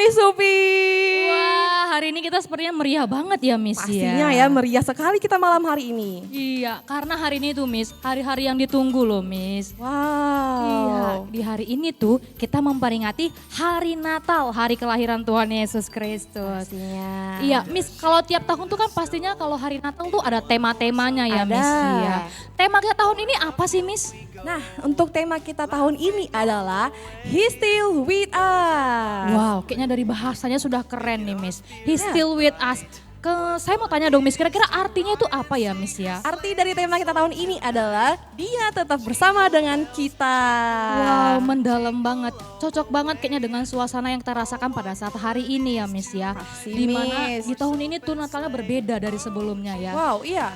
Miss Supi. Wah, hari ini kita sepertinya meriah banget ya Miss Pastinya ya meriah sekali kita malam hari ini. Iya, karena hari ini tuh Miss, hari-hari yang ditunggu loh Miss. Wow. Iya, di hari ini tuh kita memperingati hari Natal, hari kelahiran Tuhan Yesus Kristus. Pastinya. Iya, Miss, kalau tiap tahun tuh kan pastinya kalau hari Natal tuh ada tema-temanya ya, Ada. Miss. Iya. Tema kita tahun ini apa sih, Miss? Nah, untuk tema kita tahun ini adalah He's Still With Us. Wow, kayaknya dari bahasanya sudah keren nih, Miss. He's Ya. still with us. Saya mau tanya dong, Miss, kira-kira artinya itu apa ya, Miss ya? Arti dari tema kita tahun ini adalah dia tetap bersama dengan kita. Wow, mendalam banget. Cocok banget kayaknya dengan suasana yang kita rasakan pada saat hari ini ya, Miss ya. Pasti, Dimana Miss. di tahun ini tuh Natalnya berbeda dari sebelumnya ya. Wow, iya.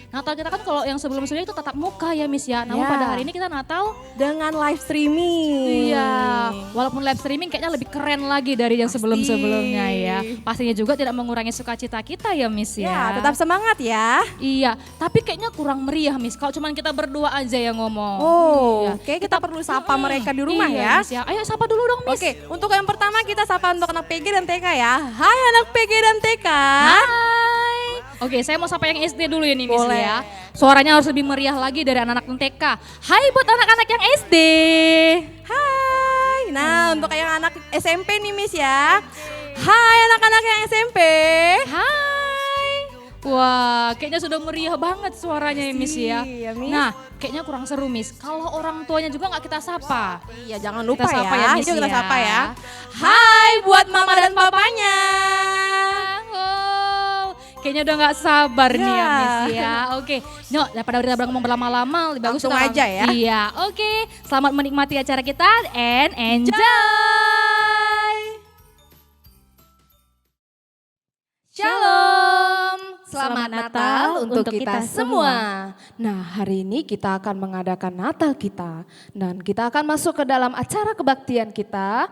Natal kita kan kalau yang sebelum-sebelumnya itu tatap muka ya, Miss ya. Namun Ya. pada hari ini kita Natal, Dengan live streaming. iya. Walaupun live streaming kayaknya lebih keren lagi dari yang Pasti. sebelum-sebelumnya ya. Pastinya juga tidak mengurangi sukacita kita ya, Miss ya. Ya, tetap semangat ya. Iya, tapi kayaknya kurang meriah, Miss. Kalau cuman kita berdua aja yang ngomong. Oh, Iya. oke, kita perlu sapa mereka di rumah Iya, ya. Miss ya. Ayo sapa dulu dong, Miss. Oke, untuk yang pertama kita sapa untuk anak PG dan TK ya. Hai anak PG dan TK. Hai. Oke, saya mau sapa yang SD dulu ya nih, Miss Boleh. ya. Suaranya harus lebih meriah lagi dari anak-anak yang TK. Hai buat anak-anak yang SD. Hai. Nah, untuk yang anak SMP nih Miss ya. Hai anak-anak yang SMP. Hai. Wah, kayaknya sudah meriah banget suaranya ya, Miss ya. Iya, Miss. Nah, kayaknya kurang seru, Miss. Kalau orang tuanya juga nggak kita sapa. Iya, jangan lupa Kita sapa ya, Miss, Yuk kita ya. sapa ya. Hai buat mama dan papanya. Oh, kayaknya udah nggak sabar nih ya, Ya. Miss ya. Oke, Nyok, daripada kita ngomong berlama-lama, lebih bagus Langsung kita aja ya. Iya, oke. Selamat menikmati acara kita and enjoy. Shalom. Selamat Natal untuk kita semua. Nah, hari ini kita akan mengadakan Natal kita dan kita akan masuk ke dalam acara kebaktian kita.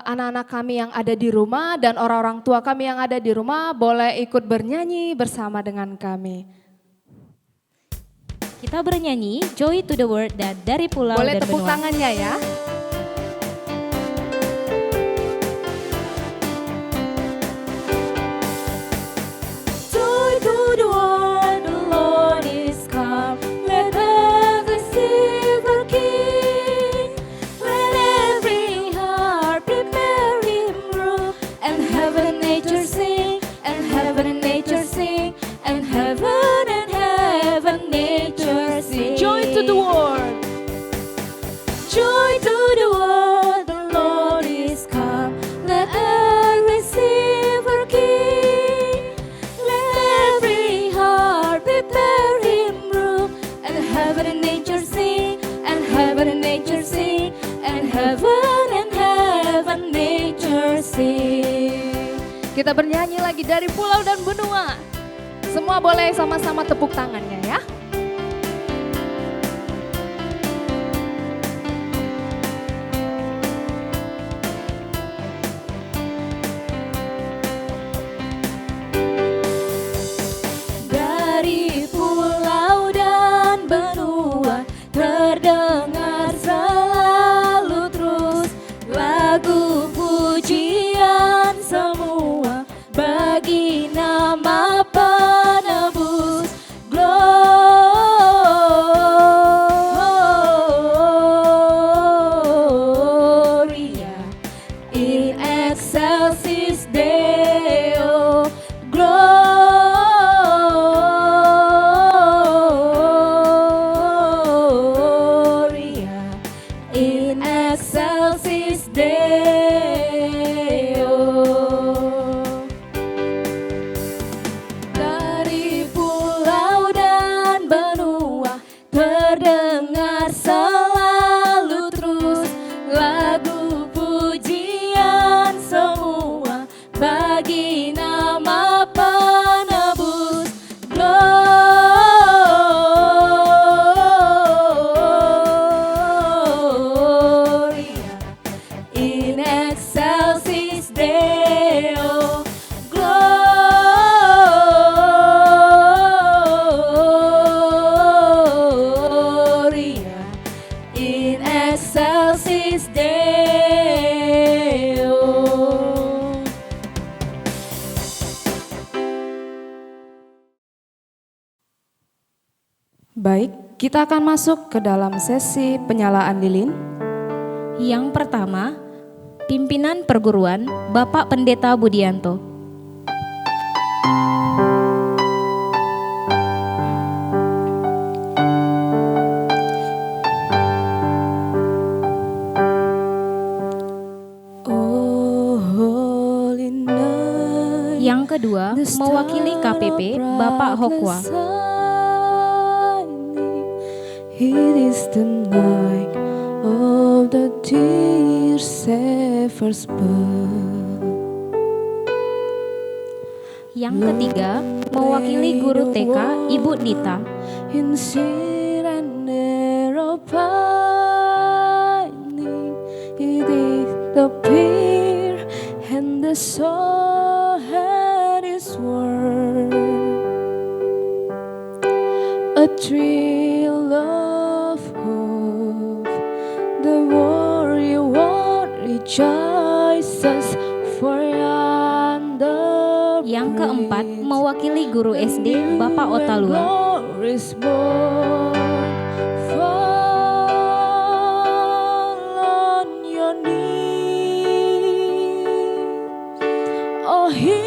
Anak-anak kami yang ada di rumah dan orang-orang tua kami yang ada di rumah boleh ikut bernyanyi bersama dengan kami. Kita bernyanyi Joy to the World dan dari pulau Boleh dan tepuk benua. tangannya ya. Joy to the world, the Lord is come. Let every silver King, let every heart prepare Him room, and heaven and nature sing, and heaven and nature sing, and heaven nature sing. Joy to the world. Joy to the world, the Lord is come. Let every silver King, let every heart prepare Him room, and heaven and nature sing, and heaven and nature sing, and heaven nature sing. Kita bernyanyi lagi dari pulau dan benua. Semua boleh sama-sama tepuk tangannya ya. Dari pulau dan benua terdengar selalu terus lagu pujian semua bagi nama penebus. Gloria in excelsis Deo. Gloria in excelsis Deo. Baik, kita akan masuk ke dalam sesi penyalaan lilin. Yang pertama, pimpinan perguruan Bapak Pendeta Budianto. Oh, holy night. Yang kedua, mewakili KPP Bapak Hokwa. It is the night of the dear Savior's birth. Yang ketiga, mewakili guru TK Ibu Dita. In sin and error pining, it is the peer and the soul had its word. A thrill of hope, the warrior one rejoices for yonder. Yang keempat, mewakili guru SD Bapak Otalua. Is born. Fall on your knees. Oh, hear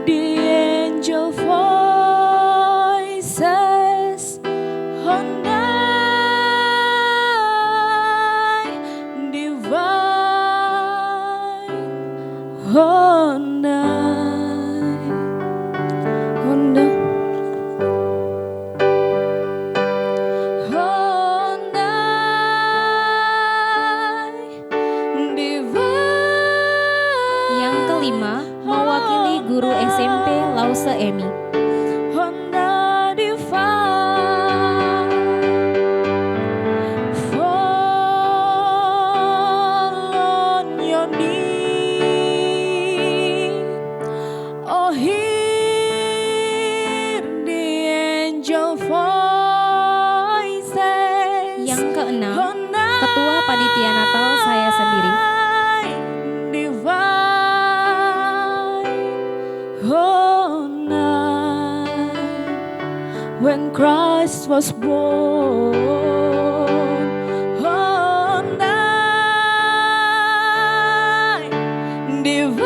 the angel voices on night divine. On night, on night. Yang kelima, mewakili guru SMP Lause Emi. Yang keenam, Ketua Panitia Natal saya sendiri. When Christ was born, oh night divine.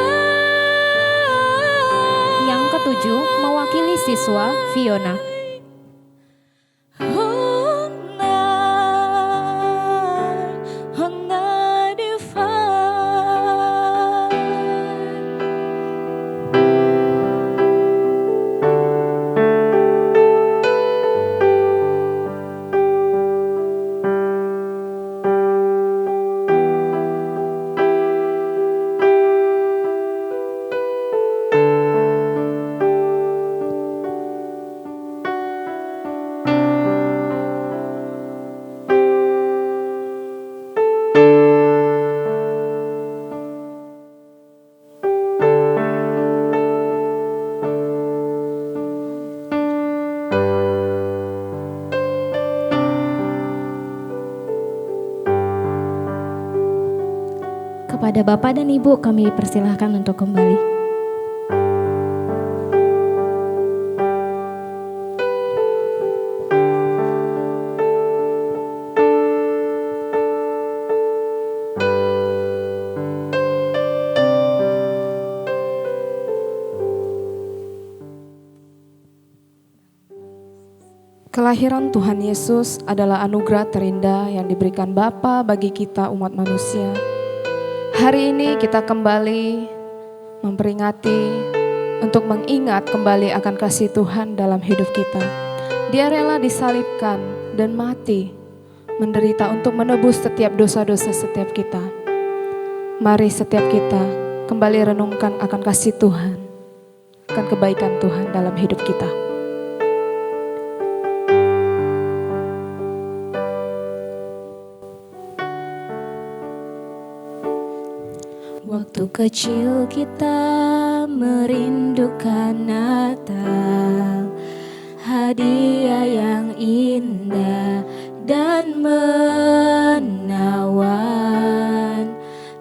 Yang ketujuh, mewakili siswa Fiona. Oh night divine. Kepada Bapak dan Ibu kami persilahkan untuk kembali. Kelahiran Tuhan Yesus adalah anugerah terindah yang diberikan Bapa bagi kita umat manusia. Hari ini kita kembali memperingati untuk mengingat kembali akan kasih Tuhan dalam hidup kita. Dia rela disalibkan dan mati, menderita untuk menebus setiap dosa-dosa setiap kita. Mari setiap kita kembali renungkan akan kasih Tuhan, akan kebaikan Tuhan dalam hidup kita. Waktu kecil kita merindukan Natal, hadiah yang indah dan menawan.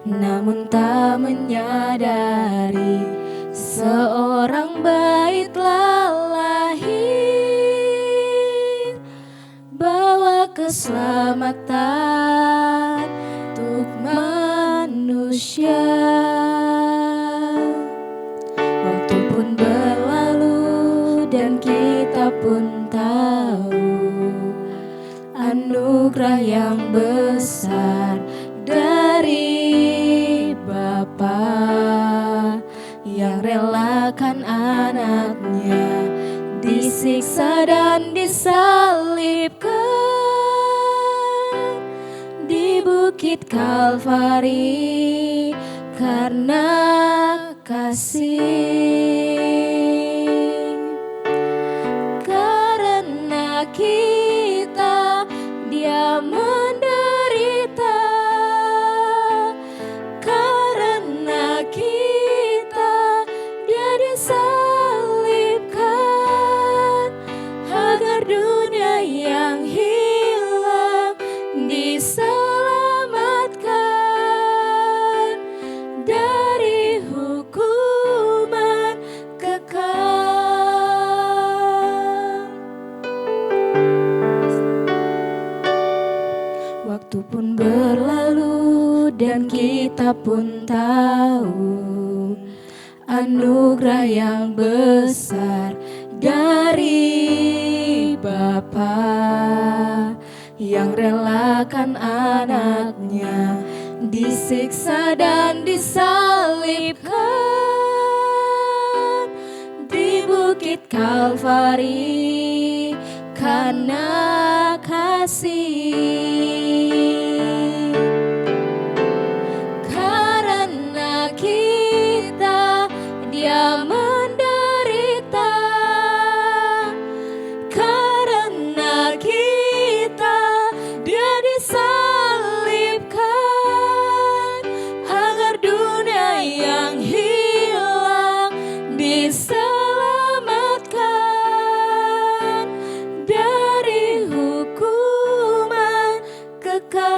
Namun tak menyadari seorang bayi telah lahir. keselamatan untuk manusia. Waktu pun berlalu dan kita pun tahu anugerah yang besar dari Bapa yang relakan anaknya disiksa dan disalibkan di Bukit Kalvari karena kasih. Karena kita Dia menderita, karena kita Dia disalibkan agar dunia yang hilang diselamatkan dari hukuman kekal. Waktu pun berlalu dan kita pun tahu anugerah yang besar dari Bapa yang relakan anaknya disiksa dan disalibkan di Bukit Kalvari karena kasih. Karena kita Dia menderita, karena kita Dia disalibkan agar dunia yang hilang diselamatkan dari hukuman kekal.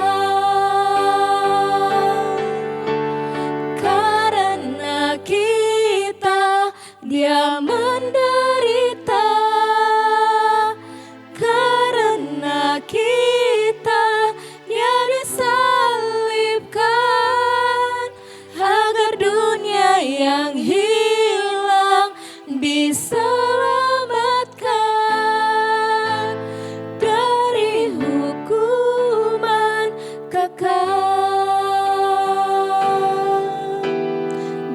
Karena kita Dia menderita, karena kita Dia disalibkan agar dunia yang hilang diselamatkan dari hukuman kekal.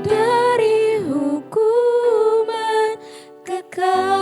Dari hukuman kekal.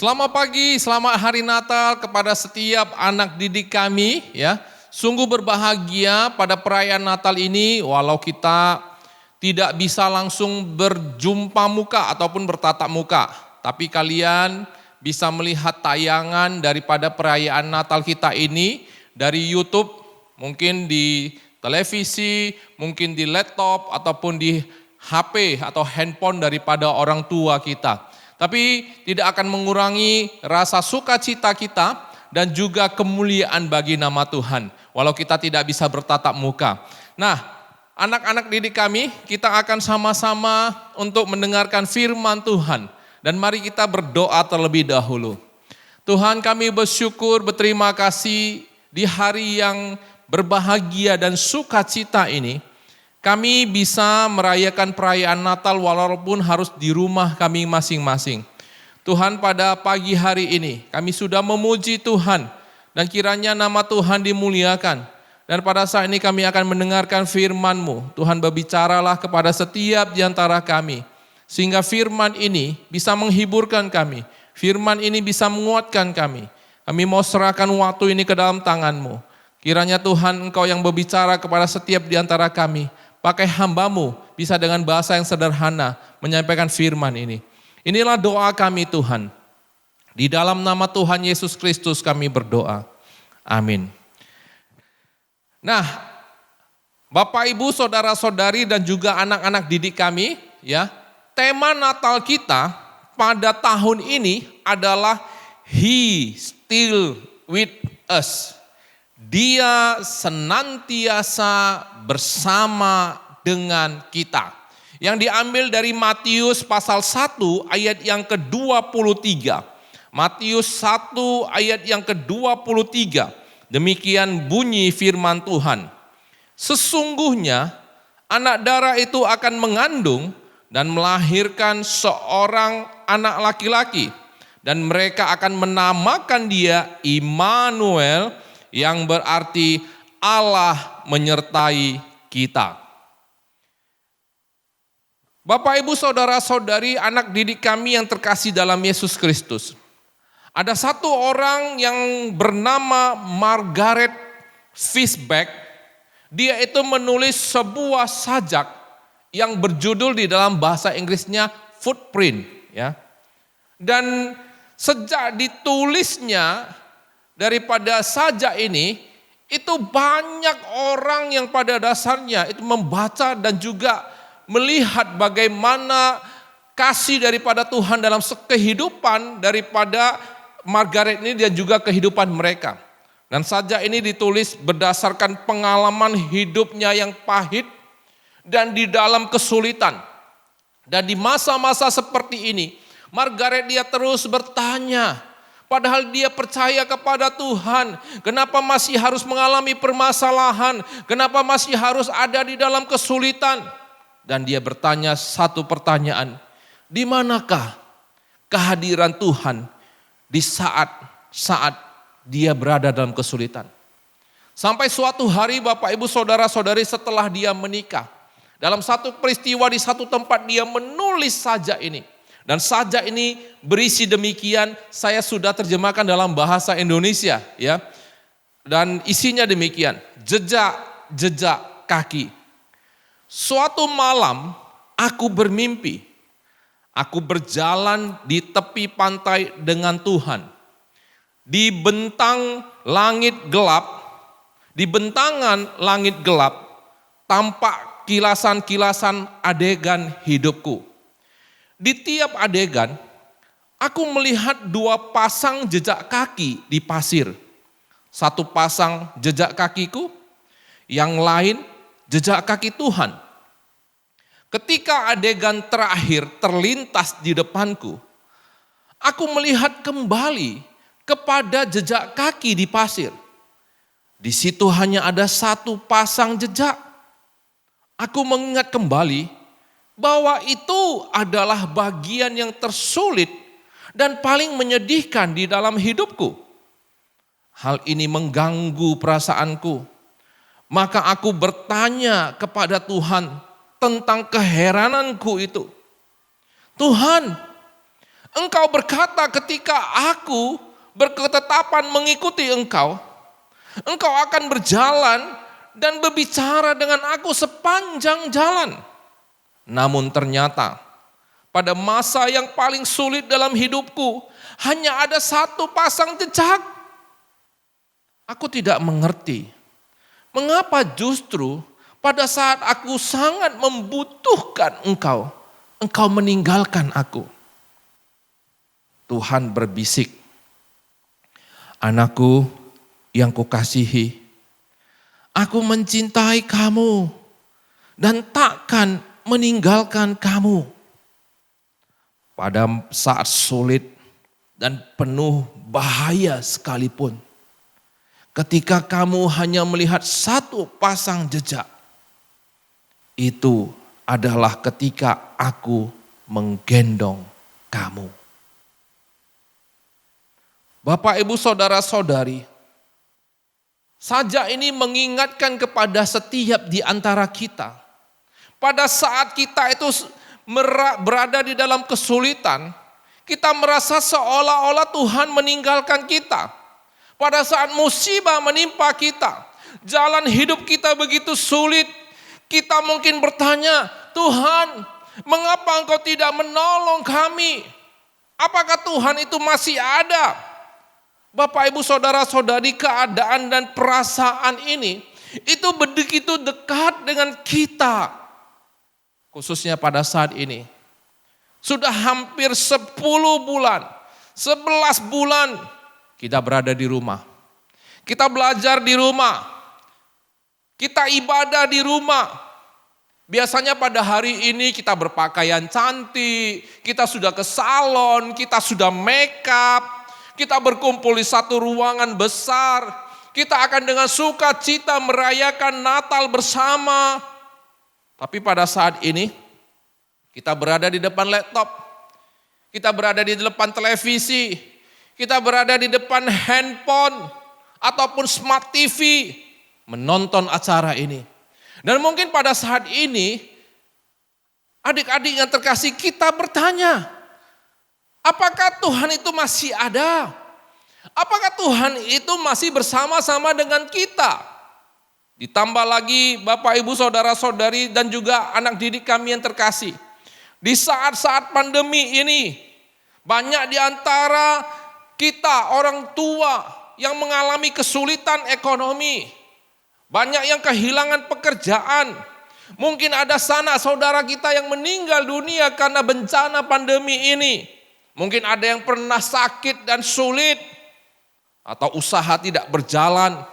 Selamat pagi, selamat hari Natal kepada setiap anak didik kami ya. Sungguh berbahagia pada perayaan Natal ini walau kita tidak bisa langsung berjumpa muka ataupun bertatap muka. Tapi kalian bisa melihat tayangan daripada perayaan Natal kita ini dari YouTube, mungkin di televisi, mungkin di laptop ataupun di HP atau handphone daripada orang tua kita. Tapi tidak akan mengurangi rasa sukacita kita dan juga kemuliaan bagi nama Tuhan. Walau kita tidak bisa bertatap muka. Nah, anak-anak didik kami, kita akan sama-sama untuk mendengarkan firman Tuhan. Dan mari kita berdoa terlebih dahulu. Tuhan, kami bersyukur, berterima kasih di hari yang berbahagia dan sukacita ini. Kami bisa merayakan perayaan Natal walaupun harus di rumah kami masing-masing. Tuhan, pada pagi hari ini kami sudah memuji Tuhan dan kiranya nama Tuhan dimuliakan. Dan pada saat ini kami akan mendengarkan firman-Mu. Tuhan, berbicaralah kepada setiap di antara kami sehingga firman ini bisa menghiburkan kami. Firman ini bisa menguatkan kami. Kami mau serahkan waktu ini ke dalam tangan-Mu. Kiranya Tuhan, Engkau yang berbicara kepada setiap di antara kami. Pakai hamba-Mu bisa dengan bahasa yang sederhana menyampaikan firman ini. Inilah doa kami Tuhan. Di dalam nama Tuhan Yesus Kristus kami berdoa. Amin. Nah, Bapak Ibu, saudara-saudari dan juga anak-anak didik kami, ya, tema Natal kita pada tahun ini adalah He still with us. Dia senantiasa bersama dengan kita. Yang diambil dari Matius pasal 1 ayat yang ke-23. Matius 1 ayat yang ke-23. Demikian bunyi firman Tuhan. Sesungguhnya anak darah itu akan mengandung dan melahirkan seorang anak laki-laki. Dan mereka akan menamakan dia Immanuel, yang berarti Allah menyertai kita. Bapak, Ibu, saudara-saudari, anak didik kami yang terkasih dalam Yesus Kristus. Ada satu orang yang bernama Margaret Fishback. Dia itu menulis sebuah sajak yang berjudul di dalam bahasa Inggrisnya Footprint. Ya. Dan sejak ditulisnya daripada sajak ini, itu banyak orang yang pada dasarnya itu membaca dan juga melihat bagaimana kasih daripada Tuhan dalam kehidupan daripada Margaret ini dan juga kehidupan mereka. Dan sajak ini ditulis berdasarkan pengalaman hidupnya yang pahit dan di dalam kesulitan. Dan di masa-masa seperti ini, Margaret dia terus bertanya, padahal dia percaya kepada Tuhan, kenapa masih harus mengalami permasalahan, kenapa masih harus ada di dalam kesulitan. Dan dia bertanya satu pertanyaan, di manakah kehadiran Tuhan di saat dia berada dalam kesulitan. Sampai suatu hari Bapak Ibu saudara-saudari setelah dia menikah, dalam satu peristiwa di satu tempat dia menulis sajak ini. Dan sajak ini berisi demikian, saya sudah terjemahkan dalam bahasa Indonesia ya. Dan isinya demikian, jejak-jejak kaki. Suatu malam aku bermimpi, aku berjalan di tepi pantai dengan Tuhan. Di bentangan langit gelap, tampak kilasan-kilasan adegan hidupku. Di tiap adegan, aku melihat dua pasang jejak kaki di pasir. Satu pasang jejak kakiku, yang lain jejak kaki Tuhan. Ketika adegan terakhir terlintas di depanku, aku melihat kembali kepada jejak kaki di pasir. Di situ hanya ada satu pasang jejak. Aku mengingat kembali bahwa itu adalah bagian yang tersulit dan paling menyedihkan di dalam hidupku. Hal ini mengganggu perasaanku. Maka aku bertanya kepada Tuhan tentang keherananku itu. Tuhan, Engkau berkata ketika aku berketetapan mengikuti engkau, engkau akan berjalan dan berbicara dengan aku sepanjang jalan. Namun ternyata pada masa yang paling sulit dalam hidupku, hanya ada satu pasang jejak. Aku tidak mengerti mengapa justru pada saat aku sangat membutuhkan engkau, engkau meninggalkan aku. Tuhan berbisik, anakku yang kukasihi, aku mencintai kamu dan takkan meninggalkan kamu. Pada saat sulit dan penuh bahaya sekalipun, ketika kamu hanya melihat satu pasang jejak, itu adalah ketika aku menggendong kamu. Bapak, Ibu, Saudara-saudari, sajak ini mengingatkan kepada setiap di antara kita. Pada saat kita itu berada di dalam kesulitan, kita merasa seolah-olah Tuhan meninggalkan kita. Pada saat musibah menimpa kita, jalan hidup kita begitu sulit, kita mungkin bertanya, Tuhan, mengapa Engkau tidak menolong kami? Apakah Tuhan itu masih ada? Bapak, Ibu, Saudara-saudari, keadaan dan perasaan ini itu begitu dekat dengan kita. Khususnya pada saat ini. Sudah hampir 10 bulan, 11 bulan kita berada di rumah. Kita belajar di rumah. Kita ibadah di rumah. Biasanya pada hari ini kita berpakaian cantik, kita sudah ke salon, kita sudah make up. Kita berkumpul di satu ruangan besar. Kita akan dengan sukacita merayakan Natal bersama. Tapi pada saat ini kita berada di depan laptop. Kita berada di depan televisi. Kita berada di depan handphone ataupun smart TV menonton acara ini. Dan mungkin pada saat ini adik-adik yang terkasih kita bertanya, apakah Tuhan itu masih ada? Apakah Tuhan itu masih bersama-sama dengan kita? Ditambah lagi Bapak, Ibu, Saudara-saudari dan juga anak didik kami yang terkasih. Di saat-saat pandemi ini, banyak di antara kita orang tua yang mengalami kesulitan ekonomi. Banyak yang kehilangan pekerjaan. Mungkin ada sanak saudara kita yang meninggal dunia karena bencana pandemi ini. Mungkin ada yang pernah sakit dan sulit, atau usaha tidak berjalan.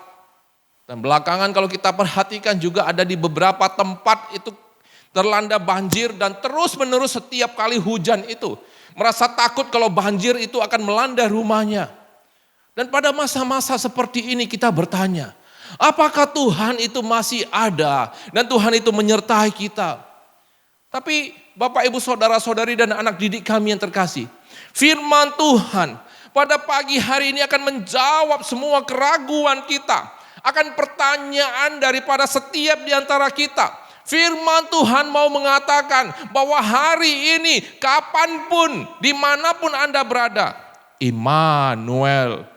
Dan belakangan kalau kita perhatikan juga ada di beberapa tempat itu terlanda banjir dan terus menerus setiap kali hujan itu. Merasa takut kalau banjir itu akan melanda rumahnya. Dan pada masa-masa seperti ini kita bertanya, apakah Tuhan itu masih ada dan Tuhan itu menyertai kita? Tapi Bapak, Ibu, Saudara-saudari dan anak didik kami yang terkasih, firman Tuhan pada pagi hari ini akan menjawab semua keraguan kita, akan pertanyaan daripada setiap di antara kita. Firman Tuhan mau mengatakan bahwa hari ini, kapanpun, dimanapun Anda berada, Immanuel,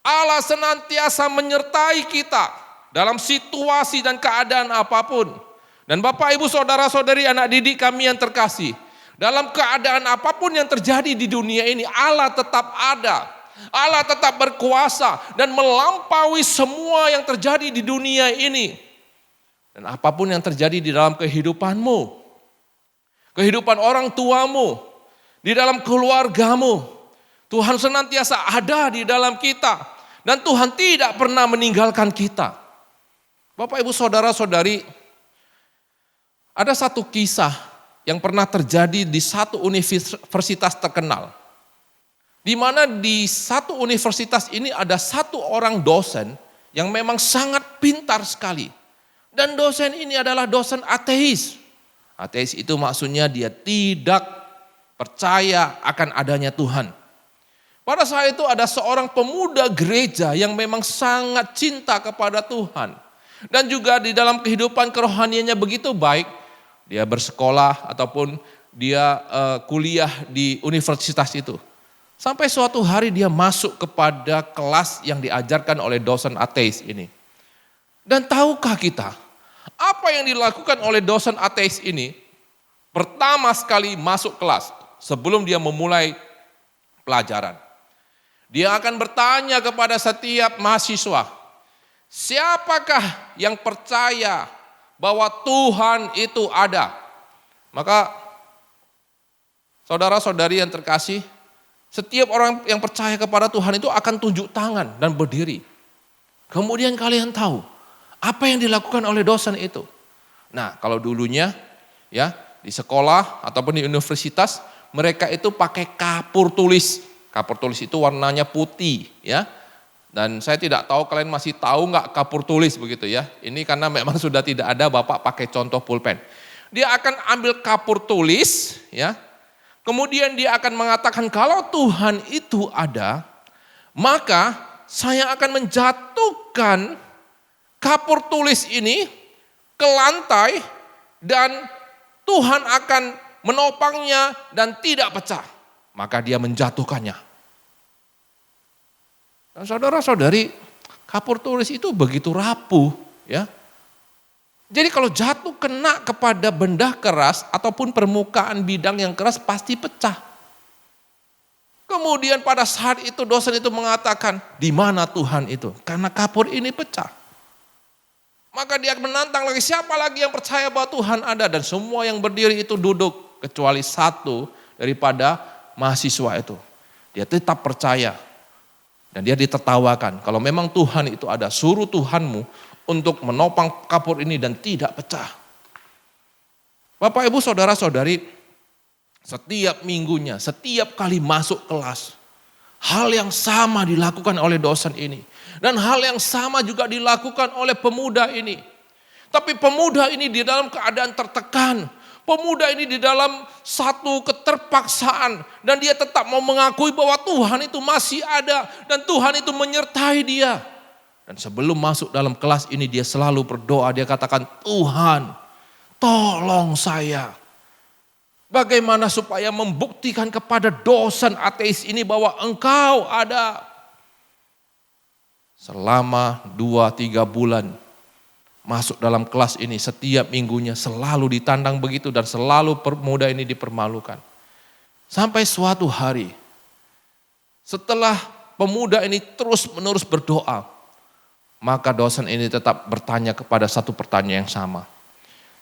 Allah senantiasa menyertai kita dalam situasi dan keadaan apapun. Dan Bapak, Ibu, Saudara-saudari, anak didik kami yang terkasih, dalam keadaan apapun yang terjadi di dunia ini, Allah tetap ada. Allah tetap berkuasa dan melampaui semua yang terjadi di dunia ini. Dan apapun yang terjadi di dalam kehidupanmu, kehidupan orang tuamu, di dalam keluargamu, Tuhan senantiasa ada di dalam kita. Dan Tuhan tidak pernah meninggalkan kita. Bapak, Ibu, Saudara-saudari, ada satu kisah yang pernah terjadi di satu universitas terkenal. Di mana di satu universitas ini ada satu orang dosen yang memang sangat pintar sekali. Dan dosen ini adalah dosen ateis. Ateis itu maksudnya dia tidak percaya akan adanya Tuhan. Pada saat itu ada seorang pemuda gereja yang memang sangat cinta kepada Tuhan. Dan juga di dalam kehidupan kerohaniannya begitu baik. Dia bersekolah ataupun dia kuliah di universitas itu. Sampai suatu hari dia masuk kepada kelas yang diajarkan oleh dosen ateis ini. Dan tahukah kita, apa yang dilakukan oleh dosen ateis ini? Pertama sekali masuk kelas, sebelum dia memulai pelajaran. Dia akan bertanya kepada setiap mahasiswa, siapakah yang percaya bahwa Tuhan itu ada? Maka saudara-saudari yang terkasih, setiap orang yang percaya kepada Tuhan itu akan tunjuk tangan dan berdiri. Kemudian kalian tahu apa yang dilakukan oleh dosen itu. Nah, kalau dulunya ya di sekolah ataupun di universitas mereka itu pakai kapur tulis. Kapur tulis itu warnanya putih ya. Dan saya tidak tahu kalian masih tahu nggak kapur tulis begitu ya. Ini karena memang sudah tidak ada, Bapak pakai contoh pulpen. Dia akan ambil kapur tulis ya. Kemudian dia akan mengatakan kalau Tuhan itu ada, maka saya akan menjatuhkan kapur tulis ini ke lantai dan Tuhan akan menopangnya dan tidak pecah. Maka dia menjatuhkannya. Dan saudara-saudari, kapur tulis itu begitu rapuh ya. Jadi kalau jatuh kena kepada benda keras ataupun permukaan bidang yang keras pasti pecah. Kemudian pada saat itu dosen itu mengatakan, di mana Tuhan itu? Karena kapur ini pecah. Maka dia menantang lagi, siapa lagi yang percaya bahwa Tuhan ada? Dan semua yang berdiri itu duduk, kecuali satu daripada mahasiswa itu. Dia tetap percaya. Dan dia ditertawakan, kalau memang Tuhan itu ada, suruh Tuhanmu untuk menopang kapur ini dan tidak pecah. Bapak, Ibu, Saudara-saudari, setiap minggunya, setiap kali masuk kelas, hal yang sama dilakukan oleh dosen ini. Dan hal yang sama juga dilakukan oleh pemuda ini. Tapi pemuda ini di dalam keadaan tertekan. Pemuda ini di dalam satu keterpaksaan. Dan dia tetap mau mengakui bahwa Tuhan itu masih ada. Dan Tuhan itu menyertai dia. Dan sebelum masuk dalam kelas ini dia selalu berdoa. Dia katakan, Tuhan tolong saya. Bagaimana supaya membuktikan kepada dosen ateis ini bahwa Engkau ada. Selama 2-3 bulan masuk dalam kelas ini setiap minggunya selalu ditandang begitu dan selalu pemuda ini dipermalukan. Sampai suatu hari setelah pemuda ini terus menerus berdoa, maka dosen ini tetap bertanya kepada satu pertanyaan yang sama.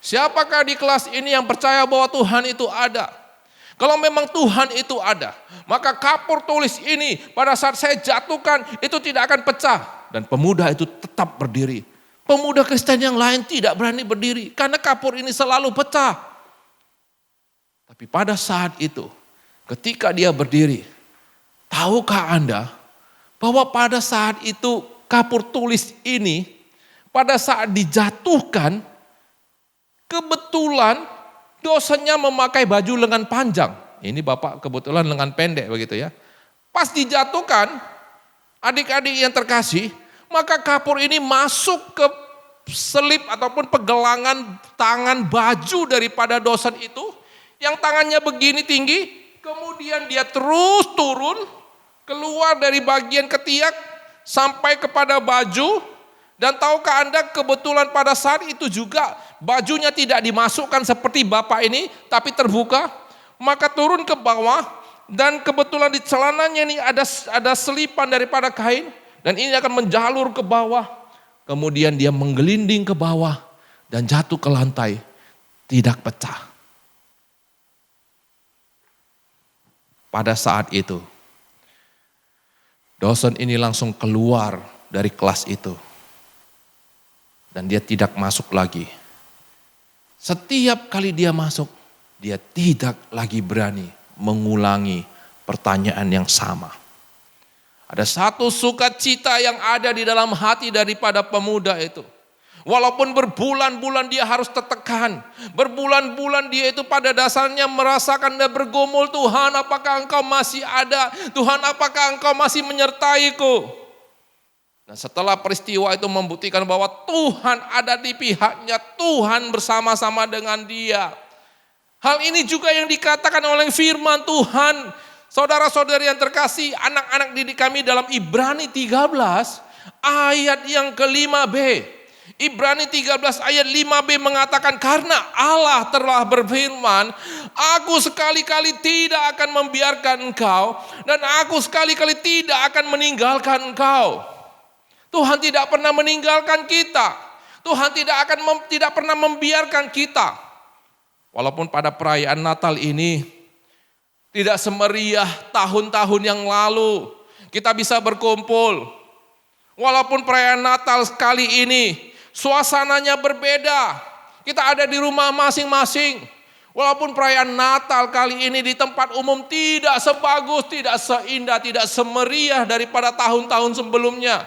Siapakah di kelas ini yang percaya bahwa Tuhan itu ada? Kalau memang Tuhan itu ada, maka kapur tulis ini pada saat saya jatuhkan itu tidak akan pecah. Dan pemuda itu tetap berdiri. Pemuda Kristen yang lain tidak berani berdiri karena kapur ini selalu pecah. Tapi pada saat itu ketika dia berdiri, tahukah Anda bahwa pada saat itu kapur tulis ini pada saat dijatuhkan kebetulan dosennya memakai baju lengan panjang. Ini Bapak kebetulan lengan pendek begitu ya. Pas dijatuhkan, adik-adik yang terkasih, maka kapur ini masuk ke selip ataupun pegelangan tangan baju daripada dosen itu. Yang tangannya begini tinggi, kemudian dia terus turun, keluar dari bagian ketiak sampai kepada baju. Dan tahukah Anda kebetulan pada saat itu juga bajunya tidak dimasukkan seperti Bapak ini, tapi terbuka. Maka turun ke bawah dan kebetulan di celananya ini ada selipan daripada kain. Dan ini akan menjalur ke bawah. Kemudian dia menggelinding ke bawah dan jatuh ke lantai, tidak pecah. Pada saat itu, dosen ini langsung keluar dari kelas itu. Dan dia tidak masuk lagi. Setiap kali dia masuk, dia tidak lagi berani mengulangi pertanyaan yang sama. Ada satu sukacita yang ada di dalam hati daripada pemuda itu. Walaupun berbulan-bulan dia harus tertekan. Berbulan-bulan dia itu pada dasarnya merasakan dan bergumul, Tuhan apakah Engkau masih ada? Tuhan apakah Engkau masih menyertaiku? Nah, setelah peristiwa itu membuktikan bahwa Tuhan ada di pihaknya, Tuhan bersama-sama dengan dia. Hal ini juga yang dikatakan oleh firman Tuhan. Saudara-saudari yang terkasih, anak-anak didik kami dalam Ibrani 13 ayat yang ke-5b. Ibrani 13 ayat 5b mengatakan, karena Allah telah berfirman, aku sekali-kali tidak akan membiarkan engkau dan aku sekali-kali tidak akan meninggalkan engkau. Tuhan tidak pernah meninggalkan kita. Tuhan tidak pernah membiarkan kita. Walaupun pada perayaan Natal ini tidak semeriah tahun-tahun yang lalu, kita bisa berkumpul. Walaupun perayaan Natal kali ini suasananya berbeda. Kita ada di rumah masing-masing. Walaupun perayaan Natal kali ini di tempat umum tidak sebagus, tidak seindah, tidak semeriah daripada tahun-tahun sebelumnya.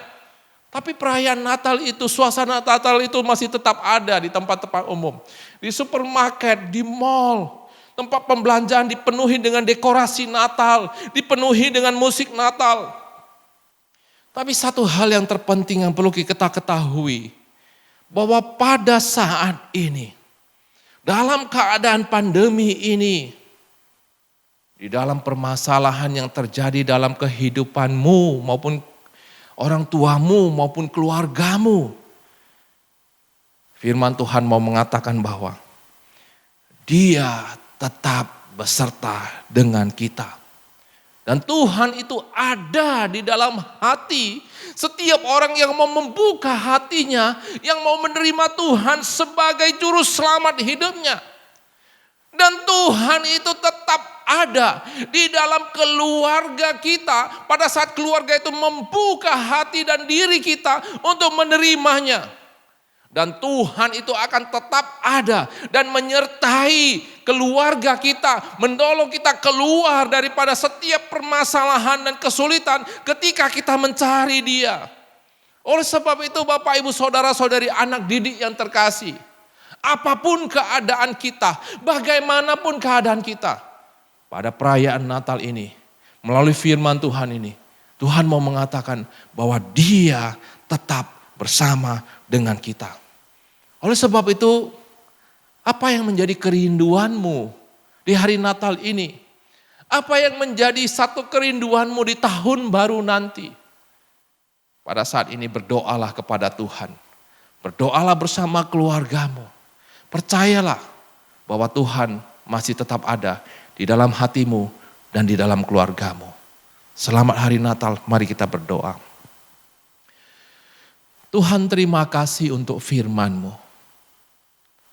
Tapi perayaan Natal itu, suasana Natal itu masih tetap ada di tempat-tempat umum. Di supermarket, di mall, tempat pembelanjaan dipenuhi dengan dekorasi Natal, dipenuhi dengan musik Natal. Tapi satu hal yang terpenting yang perlu kita ketahui, bahwa pada saat ini, dalam keadaan pandemi ini, di dalam permasalahan yang terjadi dalam kehidupanmu maupun orang tuamu maupun keluargamu, firman Tuhan mau mengatakan bahwa Dia tetap beserta dengan kita. Dan Tuhan itu ada di dalam hati setiap orang yang mau membuka hatinya, yang mau menerima Tuhan sebagai juru selamat hidupnya. Dan Tuhan itu tetap ada di dalam keluarga kita pada saat keluarga itu membuka hati dan diri kita untuk menerimanya. Dan Tuhan itu akan tetap ada dan menyertai keluarga kita, mendorong kita keluar daripada setiap permasalahan dan kesulitan ketika kita mencari Dia. Oleh sebab itu Bapak Ibu Saudara-saudari anak didik yang terkasih, apapun keadaan kita, bagaimanapun keadaan kita, pada perayaan Natal ini, melalui firman Tuhan ini, Tuhan mau mengatakan bahwa Dia tetap bersama dengan kita. Oleh sebab itu, apa yang menjadi kerinduanmu di hari Natal ini? Apa yang menjadi satu kerinduanmu di tahun baru nanti? Pada saat ini berdoalah kepada Tuhan. Berdoalah bersama keluargamu. Percayalah bahwa Tuhan masih tetap ada di dalam hatimu dan di dalam keluargamu. Selamat hari Natal, mari kita berdoa. Tuhan, terima kasih untuk firman-Mu.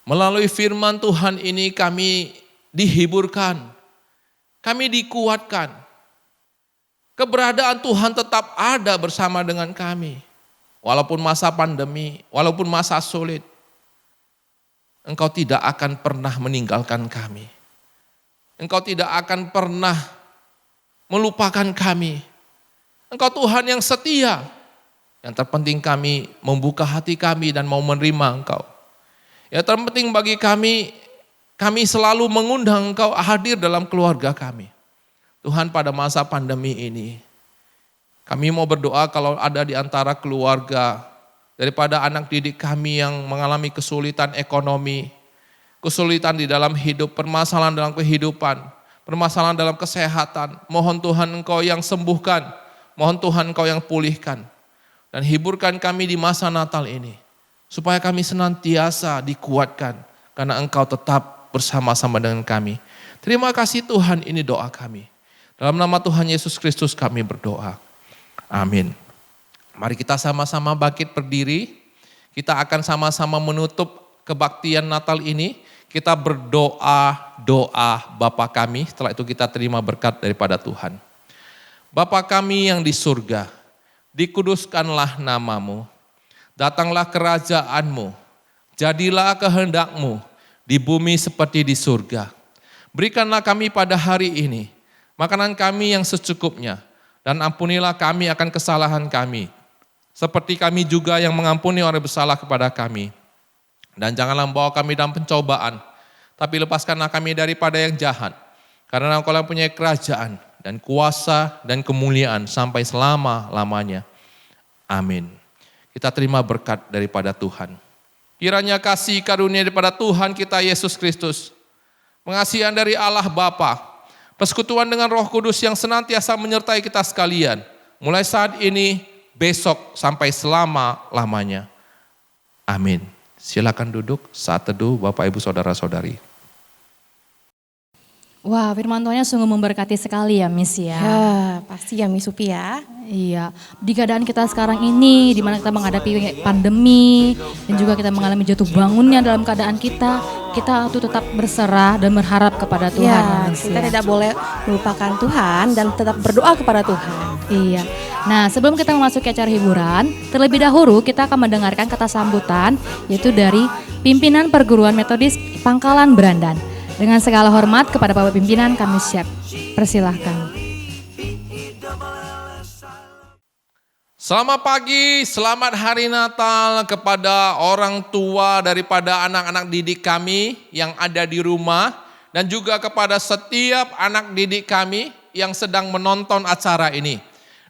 Melalui firman Tuhan ini kami dihiburkan, kami dikuatkan. Keberadaan Tuhan tetap ada bersama dengan kami. Walaupun masa pandemi, walaupun masa sulit, Engkau tidak akan pernah meninggalkan kami. Engkau tidak akan pernah melupakan kami. Engkau Tuhan yang setia. Yang terpenting kami membuka hati kami dan mau menerima Engkau. Yang terpenting bagi kami selalu mengundang Engkau hadir dalam keluarga kami. Tuhan, pada masa pandemi ini, kami mau berdoa kalau ada di antara keluarga, daripada anak didik kami yang mengalami kesulitan ekonomi, kesulitan di dalam hidup, permasalahan dalam kehidupan, permasalahan dalam kesehatan. Mohon Tuhan Engkau yang sembuhkan, mohon Tuhan Engkau yang pulihkan. Dan hiburkan kami di masa Natal ini. Supaya kami senantiasa dikuatkan karena Engkau tetap bersama-sama dengan kami. Terima kasih Tuhan, ini doa kami. Dalam nama Tuhan Yesus Kristus kami berdoa. Amin. Mari kita sama-sama bangkit berdiri. Kita akan sama-sama menutup kebaktian Natal ini. Kita berdoa Bapa kami, setelah itu kita terima berkat daripada Tuhan. Bapa kami yang di surga, dikuduskanlah nama-Mu. Datanglah kerajaan-Mu, jadilah kehendak-Mu di bumi seperti di surga. Berikanlah kami pada hari ini makanan kami yang secukupnya, dan ampunilah kami akan kesalahan kami, seperti kami juga yang mengampuni orang bersalah kepada kami. Dan janganlah membawa kami dalam pencobaan, tapi lepaskanlah kami daripada yang jahat, karena Engkau yang punya kerajaan dan kuasa dan kemuliaan sampai selama-lamanya. Amin. Kita terima berkat daripada Tuhan. Kiranya kasih karunia daripada Tuhan kita Yesus Kristus, pengasihan dari Allah Bapa, persekutuan dengan Roh Kudus yang senantiasa menyertai kita sekalian, mulai saat ini, besok, sampai selama-lamanya. Amin. Silakan duduk saat teduh Bapak Ibu Saudara-saudari. Wah, firman Tuhannya sungguh memberkati sekali ya Miss ya. Ya, pasti ya Miss Supi ya. Iya, di keadaan kita sekarang ini, di mana kita menghadapi pandemi, dan juga kita mengalami jatuh bangunnya dalam keadaan kita tuh tetap berserah dan berharap kepada Tuhan. Ya, Miss, kita ya. tidak boleh melupakan Tuhan dan tetap berdoa kepada Tuhan. Iya. Nah, sebelum kita memasuki acara hiburan, terlebih dahulu kita akan mendengarkan kata sambutan, yaitu dari pimpinan Perguruan Metodis Pangkalan Brandan. Dengan segala hormat kepada Bapak Pimpinan, kami siap. Persilahkan. Selamat pagi, selamat hari Natal kepada orang tua daripada anak-anak didik kami yang ada di rumah dan juga kepada setiap anak didik kami yang sedang menonton acara ini.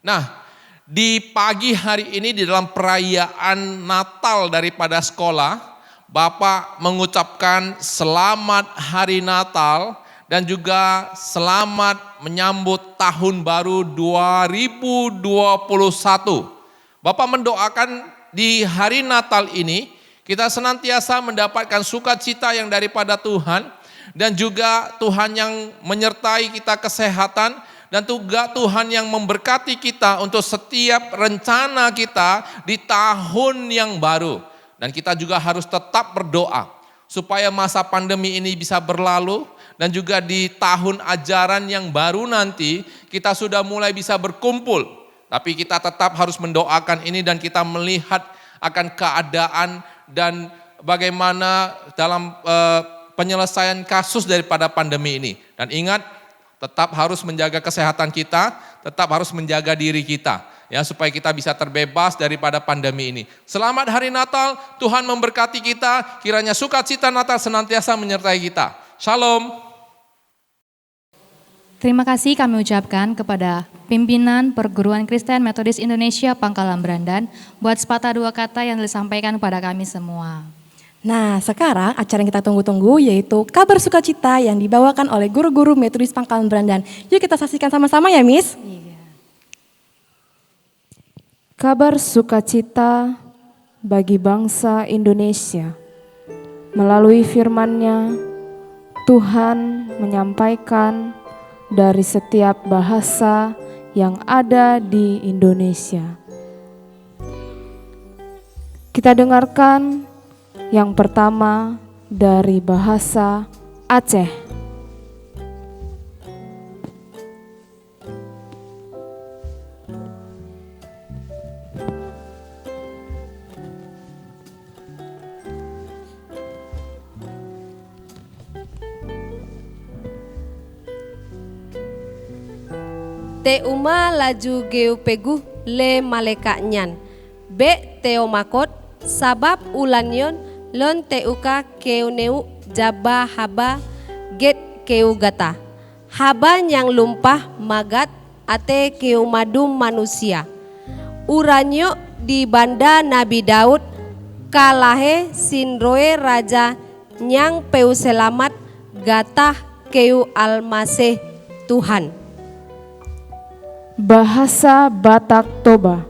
Nah, di pagi hari ini di dalam perayaan Natal daripada sekolah, Bapak mengucapkan selamat hari Natal dan juga selamat menyambut tahun baru 2021. Bapak mendoakan di hari Natal ini kita senantiasa mendapatkan sukacita yang daripada Tuhan dan juga Tuhan yang menyertai kita kesehatan dan juga Tuhan yang memberkati kita untuk setiap rencana kita di tahun yang baru. Dan kita juga harus tetap berdoa supaya masa pandemi ini bisa berlalu dan juga di tahun ajaran yang baru nanti kita sudah mulai bisa berkumpul. Tapi kita tetap harus mendoakan ini dan kita melihat akan keadaan dan bagaimana dalam penyelesaian kasus daripada pandemi ini. Dan ingat, tetap harus menjaga kesehatan kita, tetap harus menjaga diri kita. Ya, supaya kita bisa terbebas daripada pandemi ini. Selamat hari Natal, Tuhan memberkati kita, kiranya sukacita Natal senantiasa menyertai kita. Shalom. Terima kasih kami ucapkan kepada pimpinan Perguruan Kristen Metodis Indonesia Pangkalan Brandan buat sepatah dua kata yang disampaikan kepada kami semua. Nah, sekarang acara yang kita tunggu-tunggu yaitu kabar sukacita yang dibawakan oleh guru-guru Metodis Pangkalan Brandan. Yuk kita saksikan sama-sama ya, Miss. Kabar sukacita bagi bangsa Indonesia. Melalui firman-Nya, Tuhan menyampaikan dari setiap bahasa yang ada di Indonesia. Kita dengarkan yang pertama dari bahasa Aceh. Te uma laju geu peguh le maleka nyan. Be teo makot sabab ulanyon lon te uka keu neu jaba haba get keu gata. Haba yang lumpah magat ate keu madum manusia. Uranyo di banda Nabi Daud kalahe sinroe raja nyang peu selamat gatah keu almaseh Tuhan. Bahasa Batak Toba.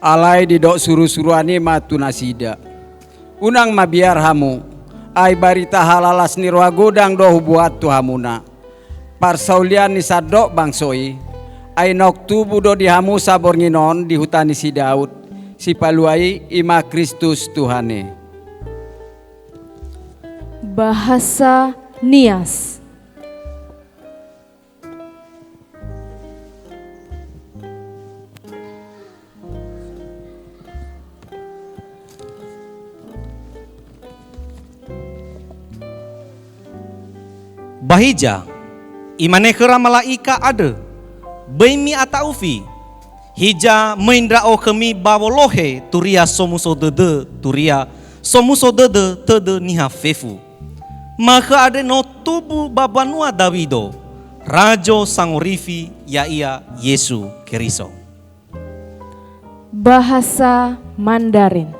Alai didok suru-suruani matu nasida. Unang mabiar hamu. Ai barita halalas nirwa godang doh buat tu hamuna. Parsaulian ni sadok bangsoi. Ai noktu budo dihamu sabor nginon di hutani si Daud. Si paluai ima Kristus Tuhane. Bahasa Nias. Bahija, imane kera malaika ada, baimi ataufi, hija maindra o kami bawolohe turia somuso dede turia somuso dede tede niha fefu. maka ada no tubuh babanua Dawido, Rajo Sangorifi Yaia Yesu Keriso. Bahasa Mandarin.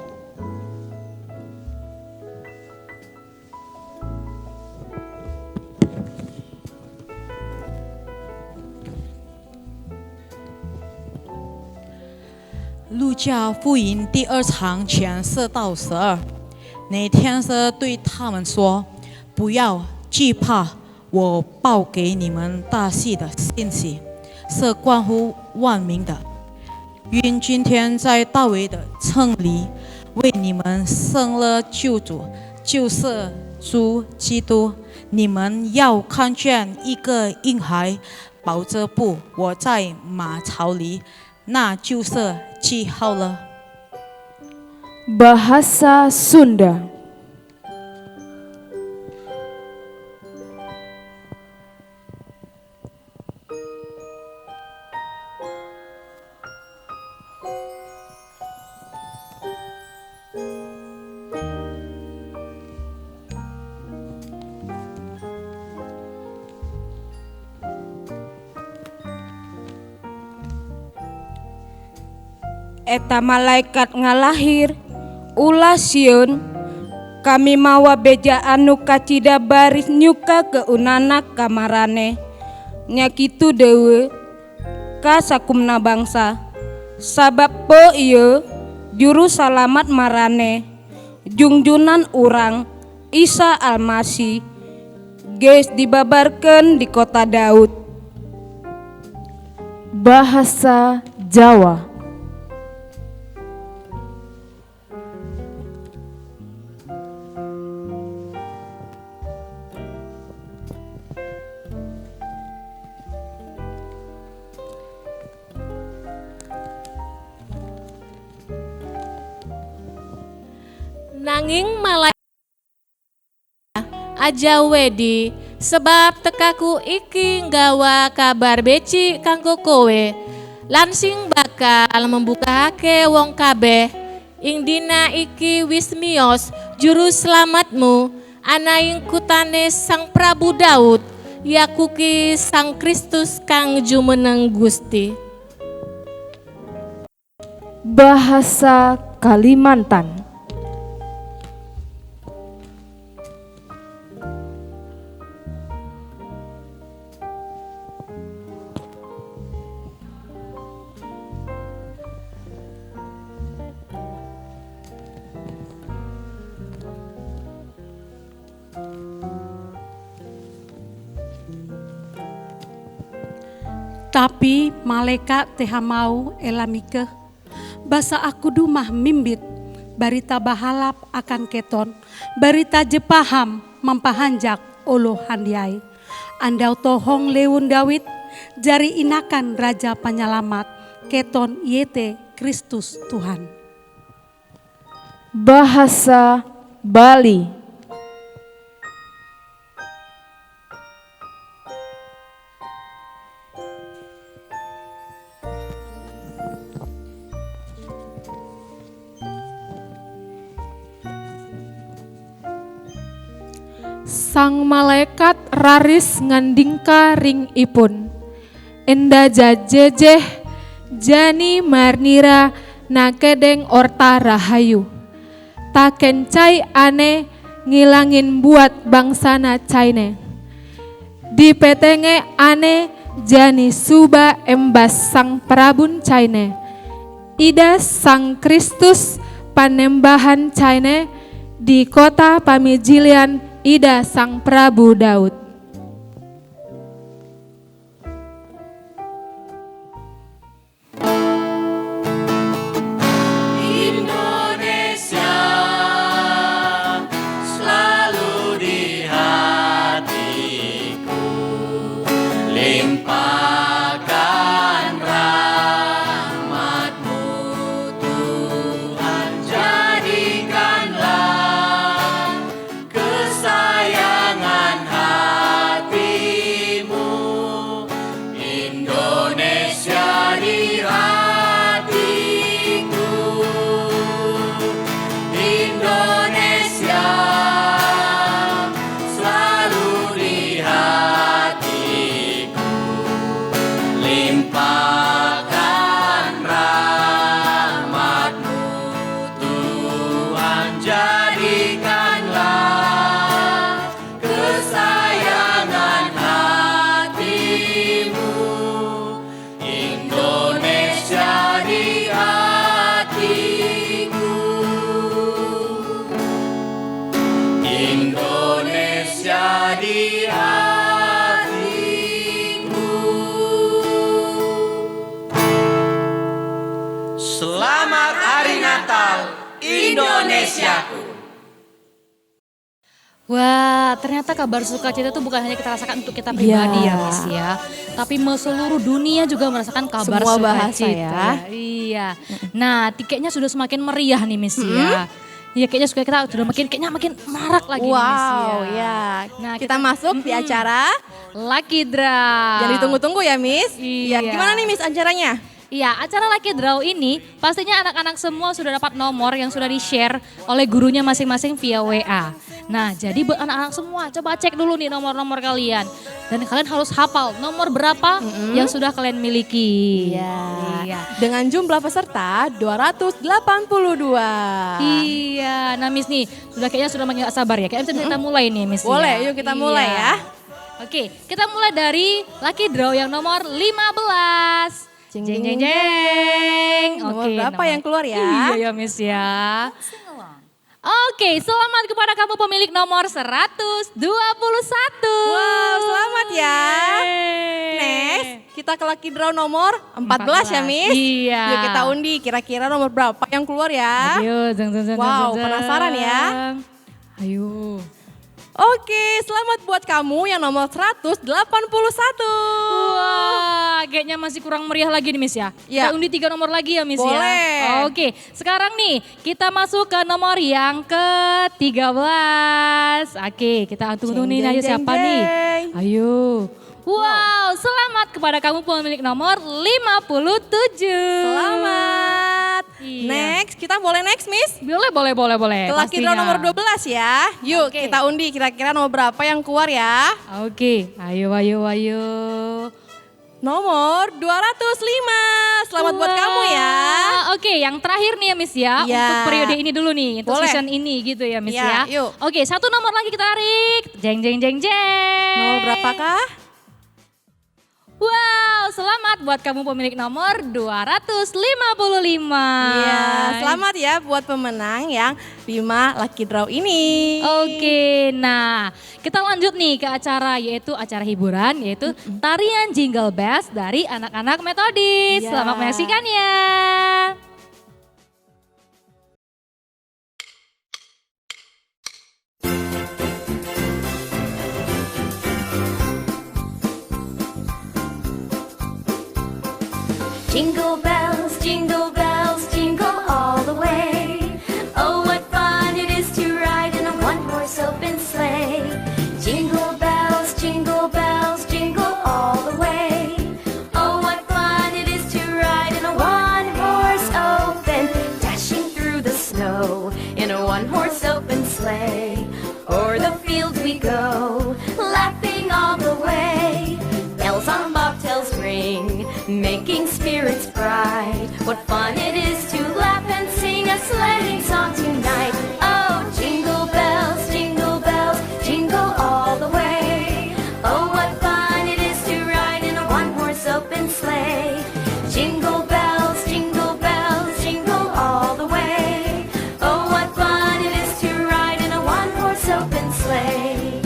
《路加福音》2章前4到12，那天使对他们说：“不要惧怕，我报给你们大喜的信息，是关乎万民的。愿今天在大卫的城里为你们生了救主，就是主基督。你们要看见一个婴孩抱着布卧在马槽里。”那就是记号了。 Bahasa Sunda. Eta malaikat ngalahir ulah sieun kami mawa beja anu kacida baris nyuka ke unana kamarane nya kitu dewe ka sakumna bangsa sabab po ieu juru salamat marane jungjunan urang Isa Almasih geus dibabarkeun di kota Daud. Bahasa Jawa. Nanging malaikat aja wedi sebab tekaku iki nggawa kabar beci kanggo kowe lan sing bakal membukake wong kabeh ing dina iki wis miyos juru slametmu ana ing kutane Sang Prabu Daud yakuki Sang Kristus kang jumeneng Gusti. Bahasa Kalimantan. Tapi malaikat teha mau elamike basa aku dumah mimbit barita bahalap akan keton barita jepaham mampahanjak olo handiai andau tohong lewun Dawid jari inakan raja penyelamat keton yete Kristus Tuhan. Bahasa Bali. Sang malaikat raris ngandingka ring ipun enda jajejeh jani marnira nakedeng orta rahayu taken cai ane ngilangin buat bangsana caine di petenge ane jani suba embas Sang Prabun caine ida Sang Kristus panembahan caine di kota pamijilian ida Sang Prabu Daud. Indonesia selalu di hatiku, limpahkan rahmat-Mu Tuhan, jadikanlah kesayangan hati-Mu Indonesia di hatiku. hatiku. Selamat Hari Natal Indonesiaku. Wah, ternyata kabar sukacita itu bukan hanya kita rasakan untuk kita pribadi ya Miss ya. Tapi seluruh dunia juga merasakan kabar Semua bahasa sukacita. ya. Iya. Nah, tiketnya sudah semakin meriah nih Miss ya. Iya, kayaknya kita sudah makin marak lagi nih Miss ya. Wow, ya. Nah, kita masuk di acara Lucky Draw. yang ditunggu-tunggu ya, Miss. Iya. Ya, gimana nih Miss acaranya? Iya, acara Lucky Draw ini pastinya anak-anak semua sudah dapat nomor yang sudah di-share oleh gurunya masing-masing via WA. Nah, jadi buat anak-anak semua, coba cek dulu nih nomor-nomor kalian. Dan kalian harus hafal nomor berapa yang sudah kalian miliki. Iya. Dengan jumlah peserta 282. Iya, nah Miss nih, kayaknya sudah nggak sabar ya. Kayaknya kita mulai nih Miss. Boleh, ya. yuk kita mulai ya. Oke, kita mulai dari Lucky Draw yang nomor 15. Jeng jeng jeng jeng. Nomor berapa yang keluar ya? Iya ya Miss ya. Oke, selamat kepada kamu pemilik nomor 121. Wow, selamat ya. Next, kita ke Lucky Draw nomor 14 ya Miss. Iya. Yuk kita undi, kira-kira nomor berapa yang keluar ya? Ayo, jeng jeng jeng. Wow, jeng, jeng. penasaran ya? Ayo. Oke, selamat buat kamu yang nomor 181. Wah, kayaknya masih kurang meriah lagi nih Miss ya. Ya. Kita undi 3 nomor lagi ya Miss Boleh. ya. Oke, sekarang nih kita masuk ke nomor yang ke-13. Oke, kita tunggu nih, ayo siapa nih? Ayo. Wow, selamat kepada kamu pemilik nomor 57. Selamat. Iya. Next, kita boleh next Miss? Boleh. Ke Lucky Draw pastinya. nomor 12 ya. Yuk Oke. kita undi kira-kira nomor berapa yang keluar ya. Oke, ayo. Nomor 205. Selamat buat kamu ya. Oke, yang terakhir nih ya Miss ya. Iya. Untuk periode ini dulu nih, untuk Boleh. season ini gitu ya Miss Iya, ya. yuk. Oke, 1 nomor lagi kita tarik. Jeng jeng jeng jeng. Nomor berapakah? Wow, selamat buat kamu pemilik nomor 255. Iya, selamat ya buat pemenang yang 5 Lucky Draw ini. Oke, nah kita lanjut nih ke acara yaitu acara hiburan yaitu tarian Jingle Bells dari anak-anak Metodis. Iya. Selamat menyaksikan ya. Jingle bells, jingle all the way. Oh, what fun it is to ride in a one-horse open sleigh. Jingle bells, jingle all the way. Oh, what fun it is to ride in a one-horse open, dashing through the snow in a one-horse open sleigh. O'er the fields we go, laughing all the way. Bells on bobtails ring, making spirits bright. What fun it is to laugh and sing a sledding song tonight. Oh, jingle bells, jingle all the way. Oh, what fun it is to ride in a one-horse open sleigh. Jingle bells, jingle all the way. Oh, what fun it is to ride in a one-horse open sleigh.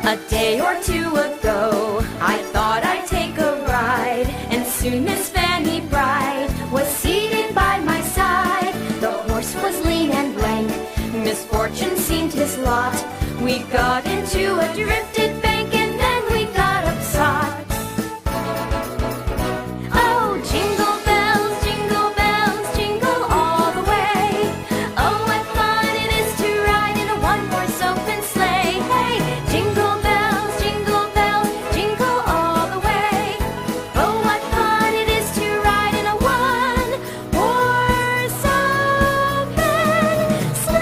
A day or two ago, I thought I'd take a ride, and soon Miss Fanny Bright was seated by my side. The horse was lean and lank, misfortune seemed his lot. We got into a drifted bank, and then we got upsot. Oh, jingle bells, jingle all the way. Oh, what fun it is to ride in a one-horse open sleigh. Hey, jingle bells, jingle all the way. Oh, what fun it is to ride in a one-horse open sleigh.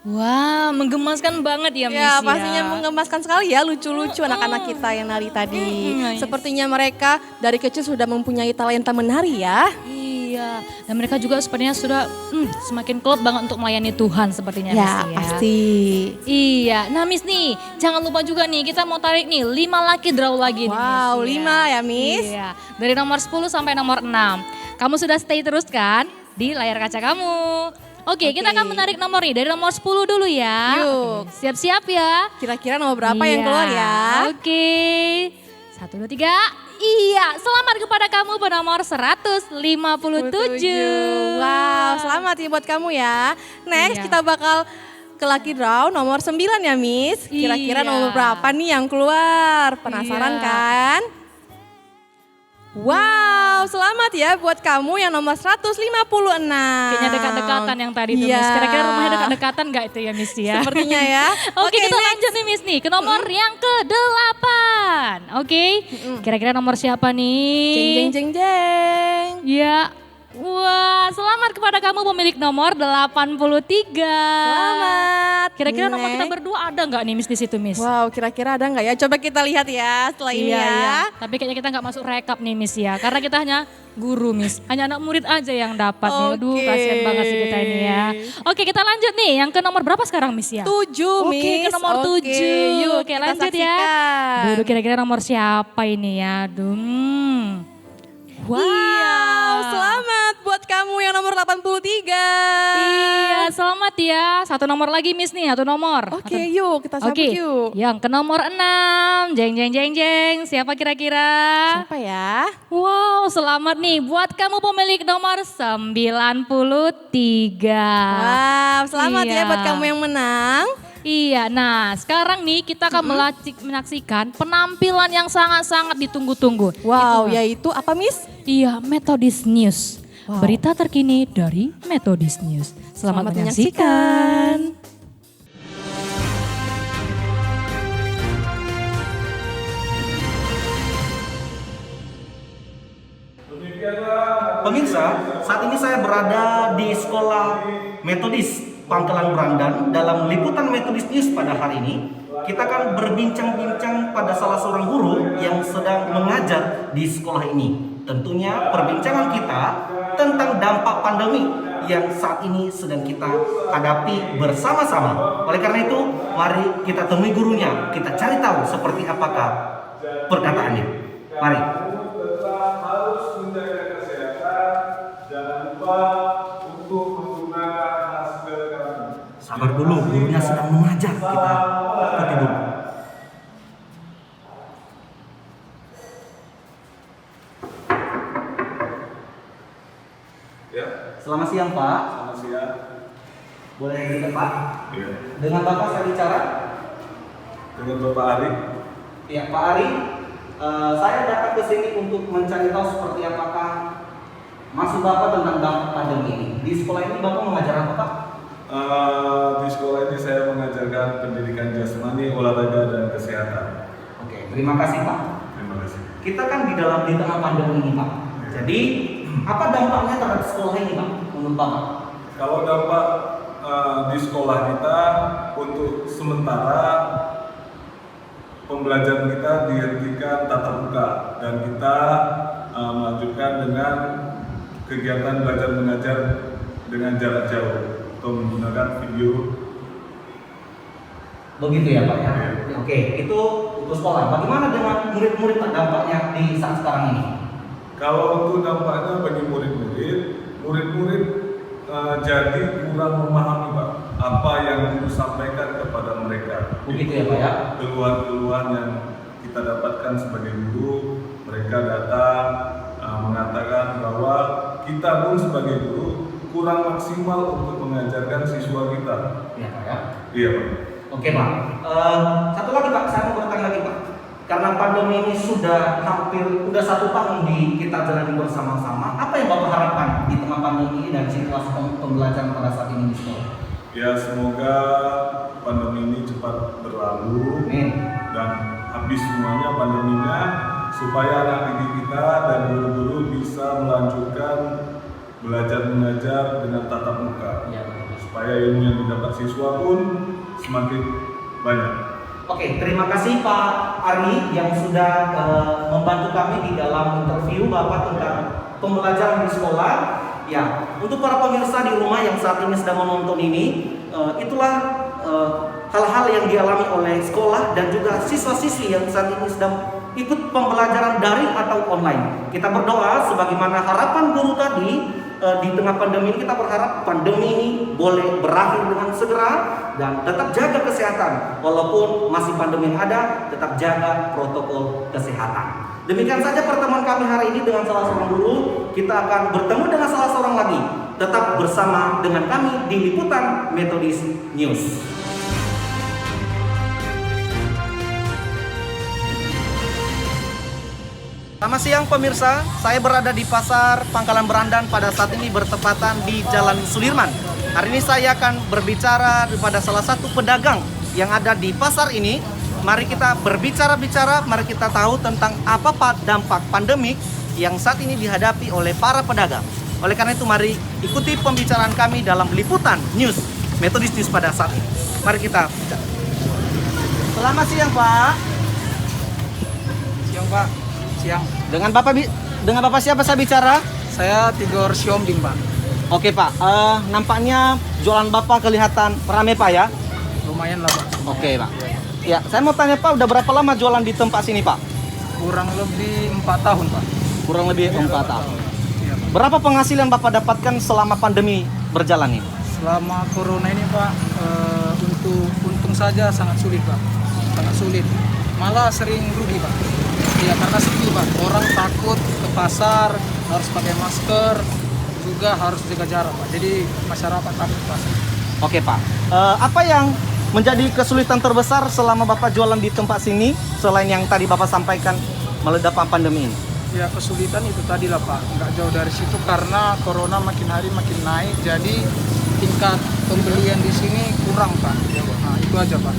Wah, menggemaskan banget ya Miss Ya, pastinya mengemaskan sekali ya, lucu-lucu anak-anak kita yang nari tadi. Iya. Sepertinya mereka dari kecil sudah mempunyai talenta menari ya. Iya, dan mereka juga sepertinya sudah semakin klop banget untuk melayani Tuhan sepertinya Miss Ya, ya. pasti. Iya, nah Miss nih, jangan lupa juga nih kita mau tarik nih 5 lucky draw lagi nih Wow, Miss. 5 ya Miss. Iya, dari nomor 10 sampai nomor 6. Kamu sudah stay terus kan di layar kaca kamu. Oke, kita akan menarik nomor nih dari nomor 10 dulu ya. Yuk. Siap-siap ya. Kira-kira nomor berapa yang keluar ya? Oke. 1, 2, 3. Iya, selamat kepada kamu pada nomor 157. Wow, selamat ya buat kamu ya. Next Iya. kita bakal ke lucky draw nomor 9 ya Miss. Kira-kira Iya. nomor berapa nih yang keluar? Penasaran Iya. kan? Wow, selamat ya buat kamu yang nomor 156. Kayaknya dekat-dekatan yang tadi tuh Iya. Miss. Kira-kira rumahnya dekat-dekatan gak itu ya Miss ya? Sepertinya ya. Oke, kita lanjut nih Miss nih ke nomor yang ke-8. Oke, kira-kira nomor siapa nih? Jeng jeng jeng jeng. Ya, wah selamat kepada kamu pemilik nomor 83. Selamat. Kira-kira nomor Next. kita berdua ada nggak nih Miss di situ Miss? Wow, kira-kira ada nggak ya? Coba kita lihat ya setelah ini ya. Iya. Tapi kayaknya kita nggak masuk rekap nih Miss ya. Karena kita hanya guru Miss. Hanya anak murid aja yang dapat nih. Aduh Oke. kasihan banget sih kita ini ya. Oke kita lanjut nih. Yang ke nomor berapa sekarang Miss ya? 7 Miss. Oke ke nomor 7. Yuk Oke kita lanjut ya. saksikan. Aduh kira-kira nomor siapa ini ya? Aduh. Wow. Wow, selamat buat kamu yang nomor 83. Iya, selamat ya. Satu nomor lagi Miss nih, satu nomor. Oke, yuk kita sambut Oke, yuk. yang ke nomor 6. Jeng jeng jeng jeng. Siapa kira-kira? Siapa ya? Wow, selamat nih buat kamu pemilik nomor 93. Wow, selamat ya Iya. buat kamu yang menang. Iya, nah sekarang nih kita akan menyaksikan penampilan yang sangat-sangat ditunggu-tunggu. Wow, yaitu apa Miss? Iya, Methodist News. Wow. Berita terkini dari Methodist News. Selamat menyaksikan. Pemirsa, saat ini saya berada di sekolah Metodis Pangkalan Brandan. Dalam liputan Methodist News pada hari ini, kita akan berbincang-bincang pada salah seorang guru yang sedang mengajar di sekolah ini. Tentunya perbincangan kita tentang dampak pandemi yang saat ini sedang kita hadapi bersama-sama. Oleh karena itu, mari kita temui gurunya, kita cari tahu seperti apakah perkataannya. Mari. Harus menjaga kesehatan, jangan lupa untuk menggunakan masker kami. Sabar dulu, gurunya sedang mengajar. Kita ikuti dulu. Ya, Selamat siang Pak. selamat siang. Boleh dilihat Pak? Ya. Dengan Bapak saya bicara. Dengan Bapak Ari. Ya Pak Ari, saya datang ke sini untuk mencari tahu seperti apakah maksud Bapak tentang dampak pandemi ini. Di sekolah ini Bapak mengajar apa Pak? Di sekolah ini saya mengajarkan pendidikan jasmani, olahraga, dan kesehatan. Oke, terima kasih Pak. Terima kasih. Kita kan di tengah pandemi ini Pak. Jadi apa dampaknya terhadap sekolah ini Pak menurut Bapak? Kalau dampak di sekolah kita untuk sementara pembelajaran kita dihentikan tatap muka dan kita melanjutkan dengan kegiatan belajar mengajar dengan jarak jauh atau menggunakan video. Begitu ya Pak ya? Oke, itu untuk sekolah. Bagaimana dengan murid-murid Pak dampaknya di saat sekarang ini? Kalau untuk dampaknya bagi murid-murid jadi kurang memahami Pak apa yang guru sampaikan kepada mereka. Begitu ya Pak ya? Keluhan-keluhan yang kita dapatkan sebagai guru, mereka datang mengatakan bahwa kita pun sebagai guru kurang maksimal untuk mengajarkan siswa kita. Iya Pak ya? Iya Pak. Oke Pak. Satu lagi Pak, saya mau bertanya lagi Pak. Karena pandemi ini sudah hampir 1 tahun kita jalani bersama-sama. Apa yang Bapak harapkan di tengah pandemi ini dan situasi pembelajaran pada saat ini di sekolah? Ya semoga pandemi ini cepat berlalu dan habis semuanya pandeminya supaya anak didik kita dan guru-guru bisa melanjutkan belajar mengajar dengan tatap muka. Ya, supaya ilmu yang didapat siswa pun semakin banyak. Oke, terima kasih Pak Ari yang sudah membantu kami di dalam interview Bapak tentang pembelajaran di sekolah Ya, untuk para pemirsa di rumah yang saat ini sedang menonton ini, itulah hal-hal yang dialami oleh sekolah dan juga siswa-siswi yang saat ini sedang ikut pembelajaran daring atau online. Kita berdoa sebagaimana harapan guru tadi, di tengah pandemi ini kita berharap pandemi ini boleh berakhir dengan segera dan tetap jaga kesehatan. Walaupun masih pandemi yang ada, tetap jaga protokol kesehatan. Demikian saja pertemuan kami hari ini dengan salah seorang guru. Kita akan bertemu dengan salah seorang lagi. Tetap bersama dengan kami di Liputan Metodis News. Selamat siang pemirsa, saya berada di Pasar Pangkalan Berandan pada saat ini bertepatan di Jalan Sudirman. Hari ini saya akan berbicara kepada salah satu pedagang yang ada di pasar ini. Mari kita berbicara-bicara, mari kita tahu tentang apa dampak pandemik yang saat ini dihadapi oleh para pedagang. Oleh karena itu mari ikuti pembicaraan kami dalam Liputan News, Metodis News pada saat ini. Mari kita bicara. Selamat siang Pak. Siang Pak. Siang. Dengan Bapak siapa saya bicara? Saya Tigor Siombing Pak. Oke Pak, nampaknya jualan Bapak kelihatan ramai Pak ya? Lumayan lah Pak. Oke Pak. Ya, saya mau tanya Pak, udah berapa lama jualan di tempat sini Pak? Kurang lebih 4 tahun Pak. Kurang lebih 4 tahun. Iya, Pak. Berapa penghasilan Bapak dapatkan selama pandemi berjalan ini? Selama corona ini Pak, untuk untung saja sangat sulit Pak. Sangat sulit. Malah sering rugi Pak. Iya, karena sepi Pak. Orang takut ke pasar, harus pakai masker, juga harus jaga jarak Pak. Jadi masyarakat takut Pak. Oke Pak, apa yang menjadi kesulitan terbesar selama Bapak jualan di tempat sini selain yang tadi Bapak sampaikan meledaknya pandemi ini? Ya kesulitan itu tadi lah Pak, nggak jauh dari situ karena corona makin hari makin naik, jadi tingkat pembelian di sini kurang Pak. Nah itu aja Pak.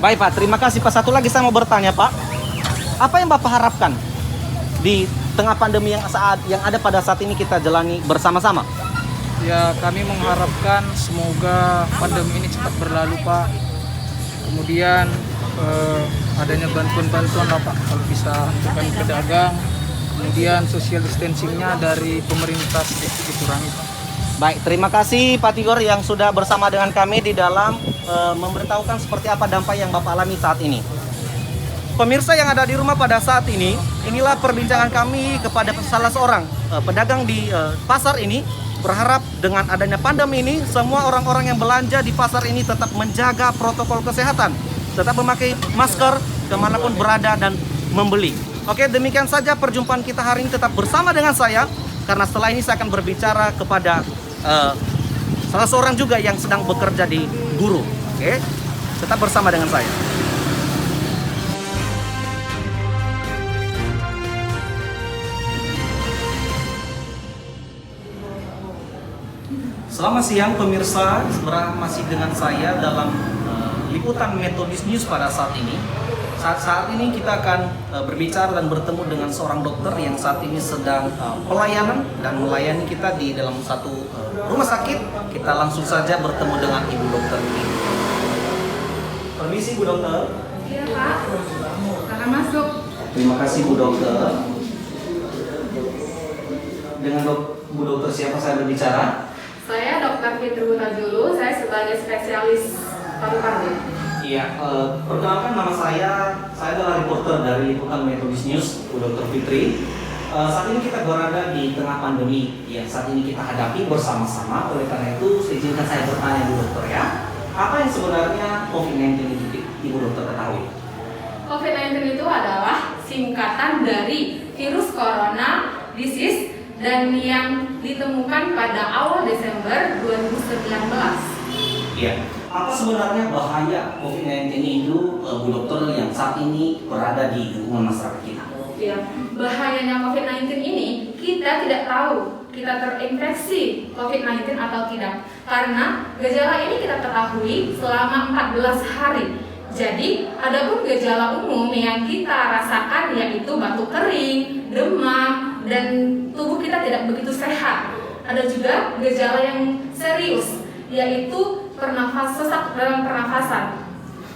Baik Pak, terima kasih Pak. Satu lagi saya mau bertanya Pak, apa yang Bapak harapkan di tengah pandemi yang ada pada saat ini kita jalani bersama-sama? Ya kami mengharapkan semoga pandemi ini cepat berlalu Pak. Kemudian adanya bantuan-bantuan lah Pak, kalau bisa untuk kami pedagang. Kemudian social distancingnya dari pemerintah sedikit dikurangi Pak. Baik, terima kasih Pak Tigor yang sudah bersama dengan kami di dalam memberitahukan seperti apa dampak yang Bapak alami saat ini. Pemirsa yang ada di rumah pada saat ini, inilah perbincangan kami kepada salah seorang pedagang di pasar ini. Berharap dengan adanya pandemi ini, semua orang-orang yang belanja di pasar ini tetap menjaga protokol kesehatan, tetap memakai masker kemanapun berada dan membeli. Oke, demikian saja perjumpaan kita hari ini. Tetap bersama dengan saya, karena setelah ini saya akan berbicara kepada salah seorang juga yang sedang bekerja di guru. Oke, tetap bersama dengan saya. Selamat siang pemirsa, masih dengan saya dalam Liputan Metodis News pada saat ini. Saat ini kita akan berbicara dan bertemu dengan seorang dokter yang saat ini sedang pelayanan dan melayani kita di dalam satu rumah sakit. Kita langsung saja bertemu dengan Ibu Dokter ini. Permisi Bu Dokter. Iya Pak, silakan masuk. Terima kasih Bu Dokter. Dengan Bu Dokter siapa saya berbicara? Saya Dr. Fitri Hutajulu, saya sebagai spesialis paru-paru. Iya, perkenalkan nama saya adalah reporter dari Liputan Metodis News, Bu Dr. Fitri. Saat ini kita berada di tengah pandemi yang saat ini kita hadapi bersama-sama. Oleh karena itu, izinkan saya bertanya Bu Dokter ya, apa yang sebenarnya COVID-19 itu Ibu Dokter ketahui? COVID-19 itu adalah singkatan dari virus corona disease dan yang ditemukan pada awal Desember 2019. Iya. Apa sebenarnya bahaya COVID-19 itu, Bu Dokter, yang saat ini berada di lingkungan masyarakat kita? Ya, bahayanya COVID-19 ini kita tidak tahu kita terinfeksi COVID-19 atau tidak, karena gejala ini kita ketahui selama 14 hari. Jadi, adapun gejala umum yang kita rasakan yaitu batuk kering, demam, dan tubuh kita tidak begitu sehat. Ada juga gejala yang serius, yaitu sesak dalam pernafasan.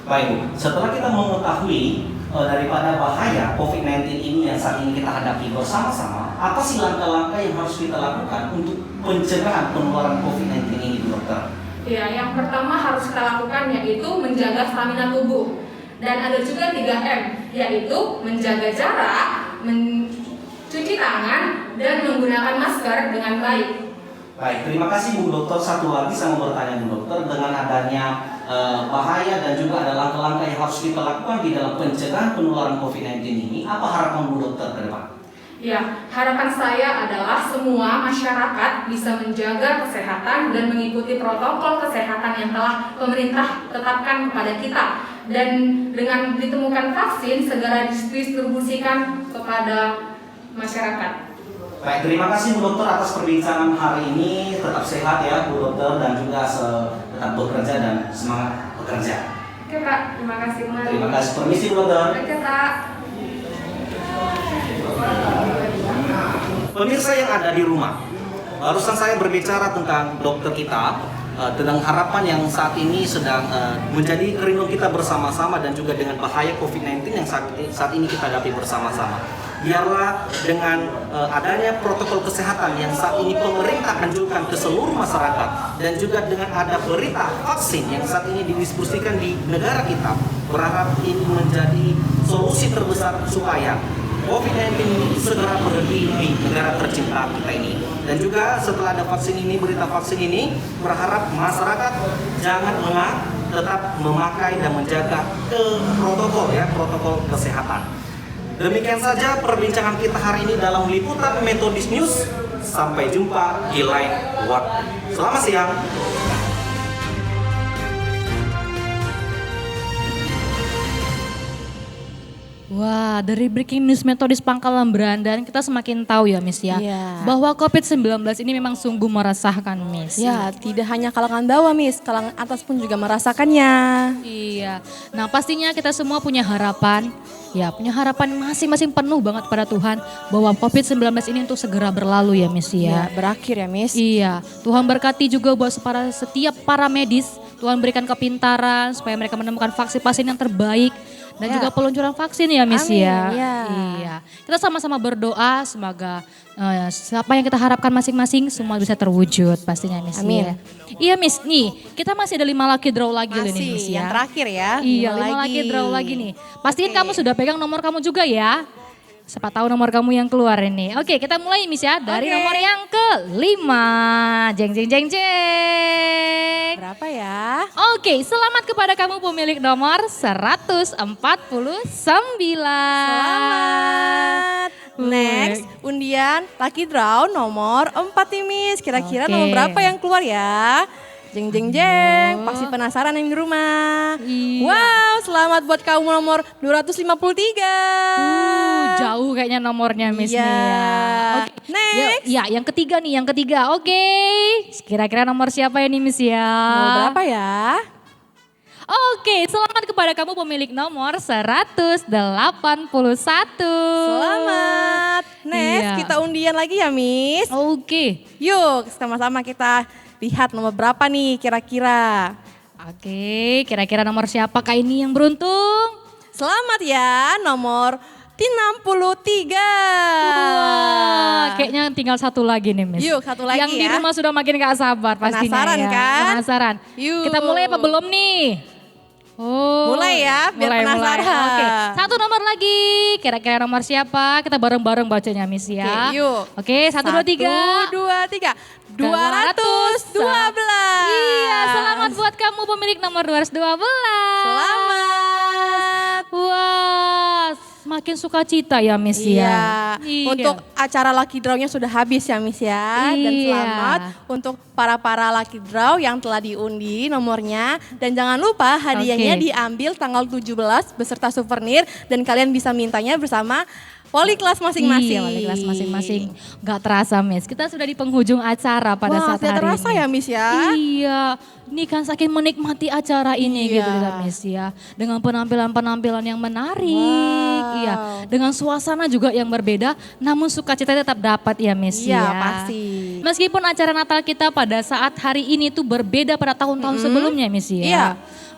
Baik, setelah kita mengetahui daripada bahaya COVID-19 ini yang saat ini kita hadapi bersama-sama, apa sih langkah-langkah yang harus kita lakukan untuk pencegahan penularan COVID-19 ini, Bu Dokter? Ya, yang pertama harus kita lakukan yaitu menjaga stamina tubuh. Dan ada juga 3M, yaitu menjaga jarak, mencuci tangan, dan menggunakan masker dengan baik. Baik, terima kasih Bu Dokter. Satu lagi saya mau bertanya Bu Dokter, dengan adanya bahaya dan juga ada langkah-langkah yang harus kita lakukan di dalam pencegahan penularan COVID-19 ini, apa harapan Bu Dokter ke depan? Ya, harapan saya adalah semua masyarakat bisa menjaga kesehatan dan mengikuti protokol kesehatan yang telah pemerintah tetapkan kepada kita. Dan dengan ditemukan vaksin, segera didistribusikan kepada masyarakat. Baik, terima kasih Bu Dokter atas perbincangan hari ini. Tetap sehat ya Bu Dokter dan juga tetap bekerja dan semangat bekerja. Oke Pak, terima kasih kembali. Terima kasih, permisi Bu Dokter. Oke Pak. Pemirsa yang ada di rumah, barusan saya berbicara tentang dokter kita, tentang harapan yang saat ini sedang menjadi kerinduan kita bersama-sama dan juga dengan bahaya COVID-19 yang saat ini kita hadapi bersama-sama. Biarlah dengan adanya protokol kesehatan yang saat ini pemerintah anjurkan ke seluruh masyarakat dan juga dengan ada berita vaksin yang saat ini didistribusikan di negara kita, berharap ini menjadi solusi terbesar supaya COVID-19 ini segera berhenti di negara tercinta kita ini. Dan juga setelah ada vaksin ini, berita vaksin ini, berharap masyarakat jangan lengah, tetap memakai dan menjaga protokol kesehatan. Demikian saja perbincangan kita hari ini dalam liputan Methodist News. Sampai jumpa di lain waktu. Selamat siang. Wah, dari Breaking News Methodist Pangkalan Brandan kita semakin tahu ya Miss ya, bahwa COVID-19 ini memang sungguh meresahkan Miss. Ya, tidak hanya kalangan bawah Miss, kalangan atas pun juga merasakannya. Iya, nah pastinya kita semua punya harapan, ya punya harapan masing-masing penuh banget pada Tuhan bahwa COVID-19 ini untuk segera berlalu ya Miss ya. Berakhir ya Miss. Iya, Tuhan berkati juga buat setiap para medis, Tuhan berikan kepintaran supaya mereka menemukan vaksin-vaksin yang terbaik. Dan juga peluncuran vaksin ya Miss ya. Iya. Kita sama-sama berdoa semoga siapa yang kita harapkan masing-masing semua bisa terwujud pastinya Miss. Amin. Ya. Iya Miss, nih kita masih ada 5 lucky draw lagi nih Miss ya. Yang terakhir ya. Iya 5 lucky draw lagi nih. Pastiin kamu sudah pegang nomor kamu juga ya. Siapa tahu nomor kamu yang keluar ini. Oke, kita mulai Miss ya dari nomor yang ke-5. Jeng jeng jeng jeng. Berapa ya? Oke, selamat kepada kamu pemilik nomor 149. Selamat. Next, undian lucky draw nomor 4 nih Miss. Kira-kira nomor berapa yang keluar ya? Jeng jeng jeng, pasti penasaran yang di rumah. Wow, selamat buat kamu nomor 253. Jauh kayaknya nomornya Miss nih ya. Oke. Next. Ya, yang ketiga nih, yang ketiga. Oke. Kira-kira nomor siapa ini Miss ya? Nomor berapa ya? Oke, selamat kepada kamu pemilik nomor 181. Selamat. Next, kita undian lagi ya Miss. Oke. Yuk, sama-sama kita lihat nomor berapa nih kira-kira. Oke, kira-kira nomor siapakah ini yang beruntung? Selamat ya, nomor 63. Wah, kayaknya tinggal satu lagi nih Miss. Yuk, satu lagi yang ya. Yang di rumah sudah makin gak sabar pastinya. Penasaran ya. kan? Penasaran. Yuk. Kita mulai apa belum nih? Oh, mulai ya, biar penasaran. Oke, satu nomor lagi. Kira-kira nomor siapa? Kita bareng-bareng bacanya Miss ya. Oke, yuk. Oke, 1, 2, 3. 212. Iya, selamat buat kamu pemilik nomor 212. Selamat. Wah, semakin sukacita ya Miss ya. Iya. Untuk acara lucky draw-nya sudah habis ya Miss ya. Dan selamat untuk para lucky draw yang telah diundi nomornya. Dan jangan lupa hadiahnya diambil tanggal 17 beserta souvenir. Dan kalian bisa mintanya bersama wali kelas masing-masing. Iya, wali kelas masing-masing. Gak terasa Miss, kita sudah di penghujung acara pada saat hari ini. Terasa ya Miss ya. Iya, ini kan saking menikmati acara ini gitu ya Miss ya. Dengan penampilan-penampilan yang menarik. Iya, dengan suasana juga yang berbeda, namun sukacita tetap dapat ya Miss Iya, ya. pasti. Meskipun acara Natal kita pada saat hari ini tuh berbeda pada tahun-tahun sebelumnya Miss ya. Iya.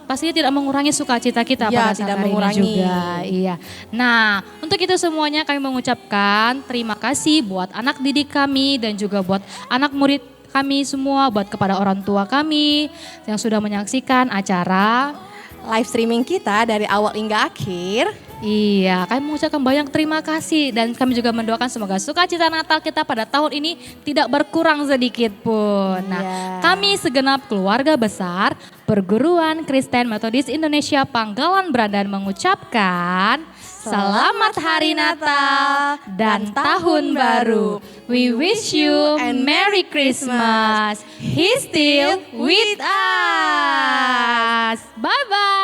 Pastinya tidak mengurangi sukacita kita Iya, pada saat tidak hari mengurangi. ini juga. Iya. Nah, untuk itu semuanya kami mengucapkan terima kasih buat anak didik kami dan juga buat anak murid kami semua, buat kepada orang tua kami yang sudah menyaksikan acara live streaming kita dari awal hingga akhir. Iya, kami mengucapkan banyak terima kasih dan kami juga mendoakan semoga sukacita Natal kita pada tahun ini tidak berkurang sedikit pun. Nah, kami segenap keluarga besar Perguruan Kristen Metodis Indonesia Pangkalan Brandan mengucapkan Selamat Hari Natal dan Tahun Baru. We wish you a Merry Christmas. He's still with us. Bye-bye.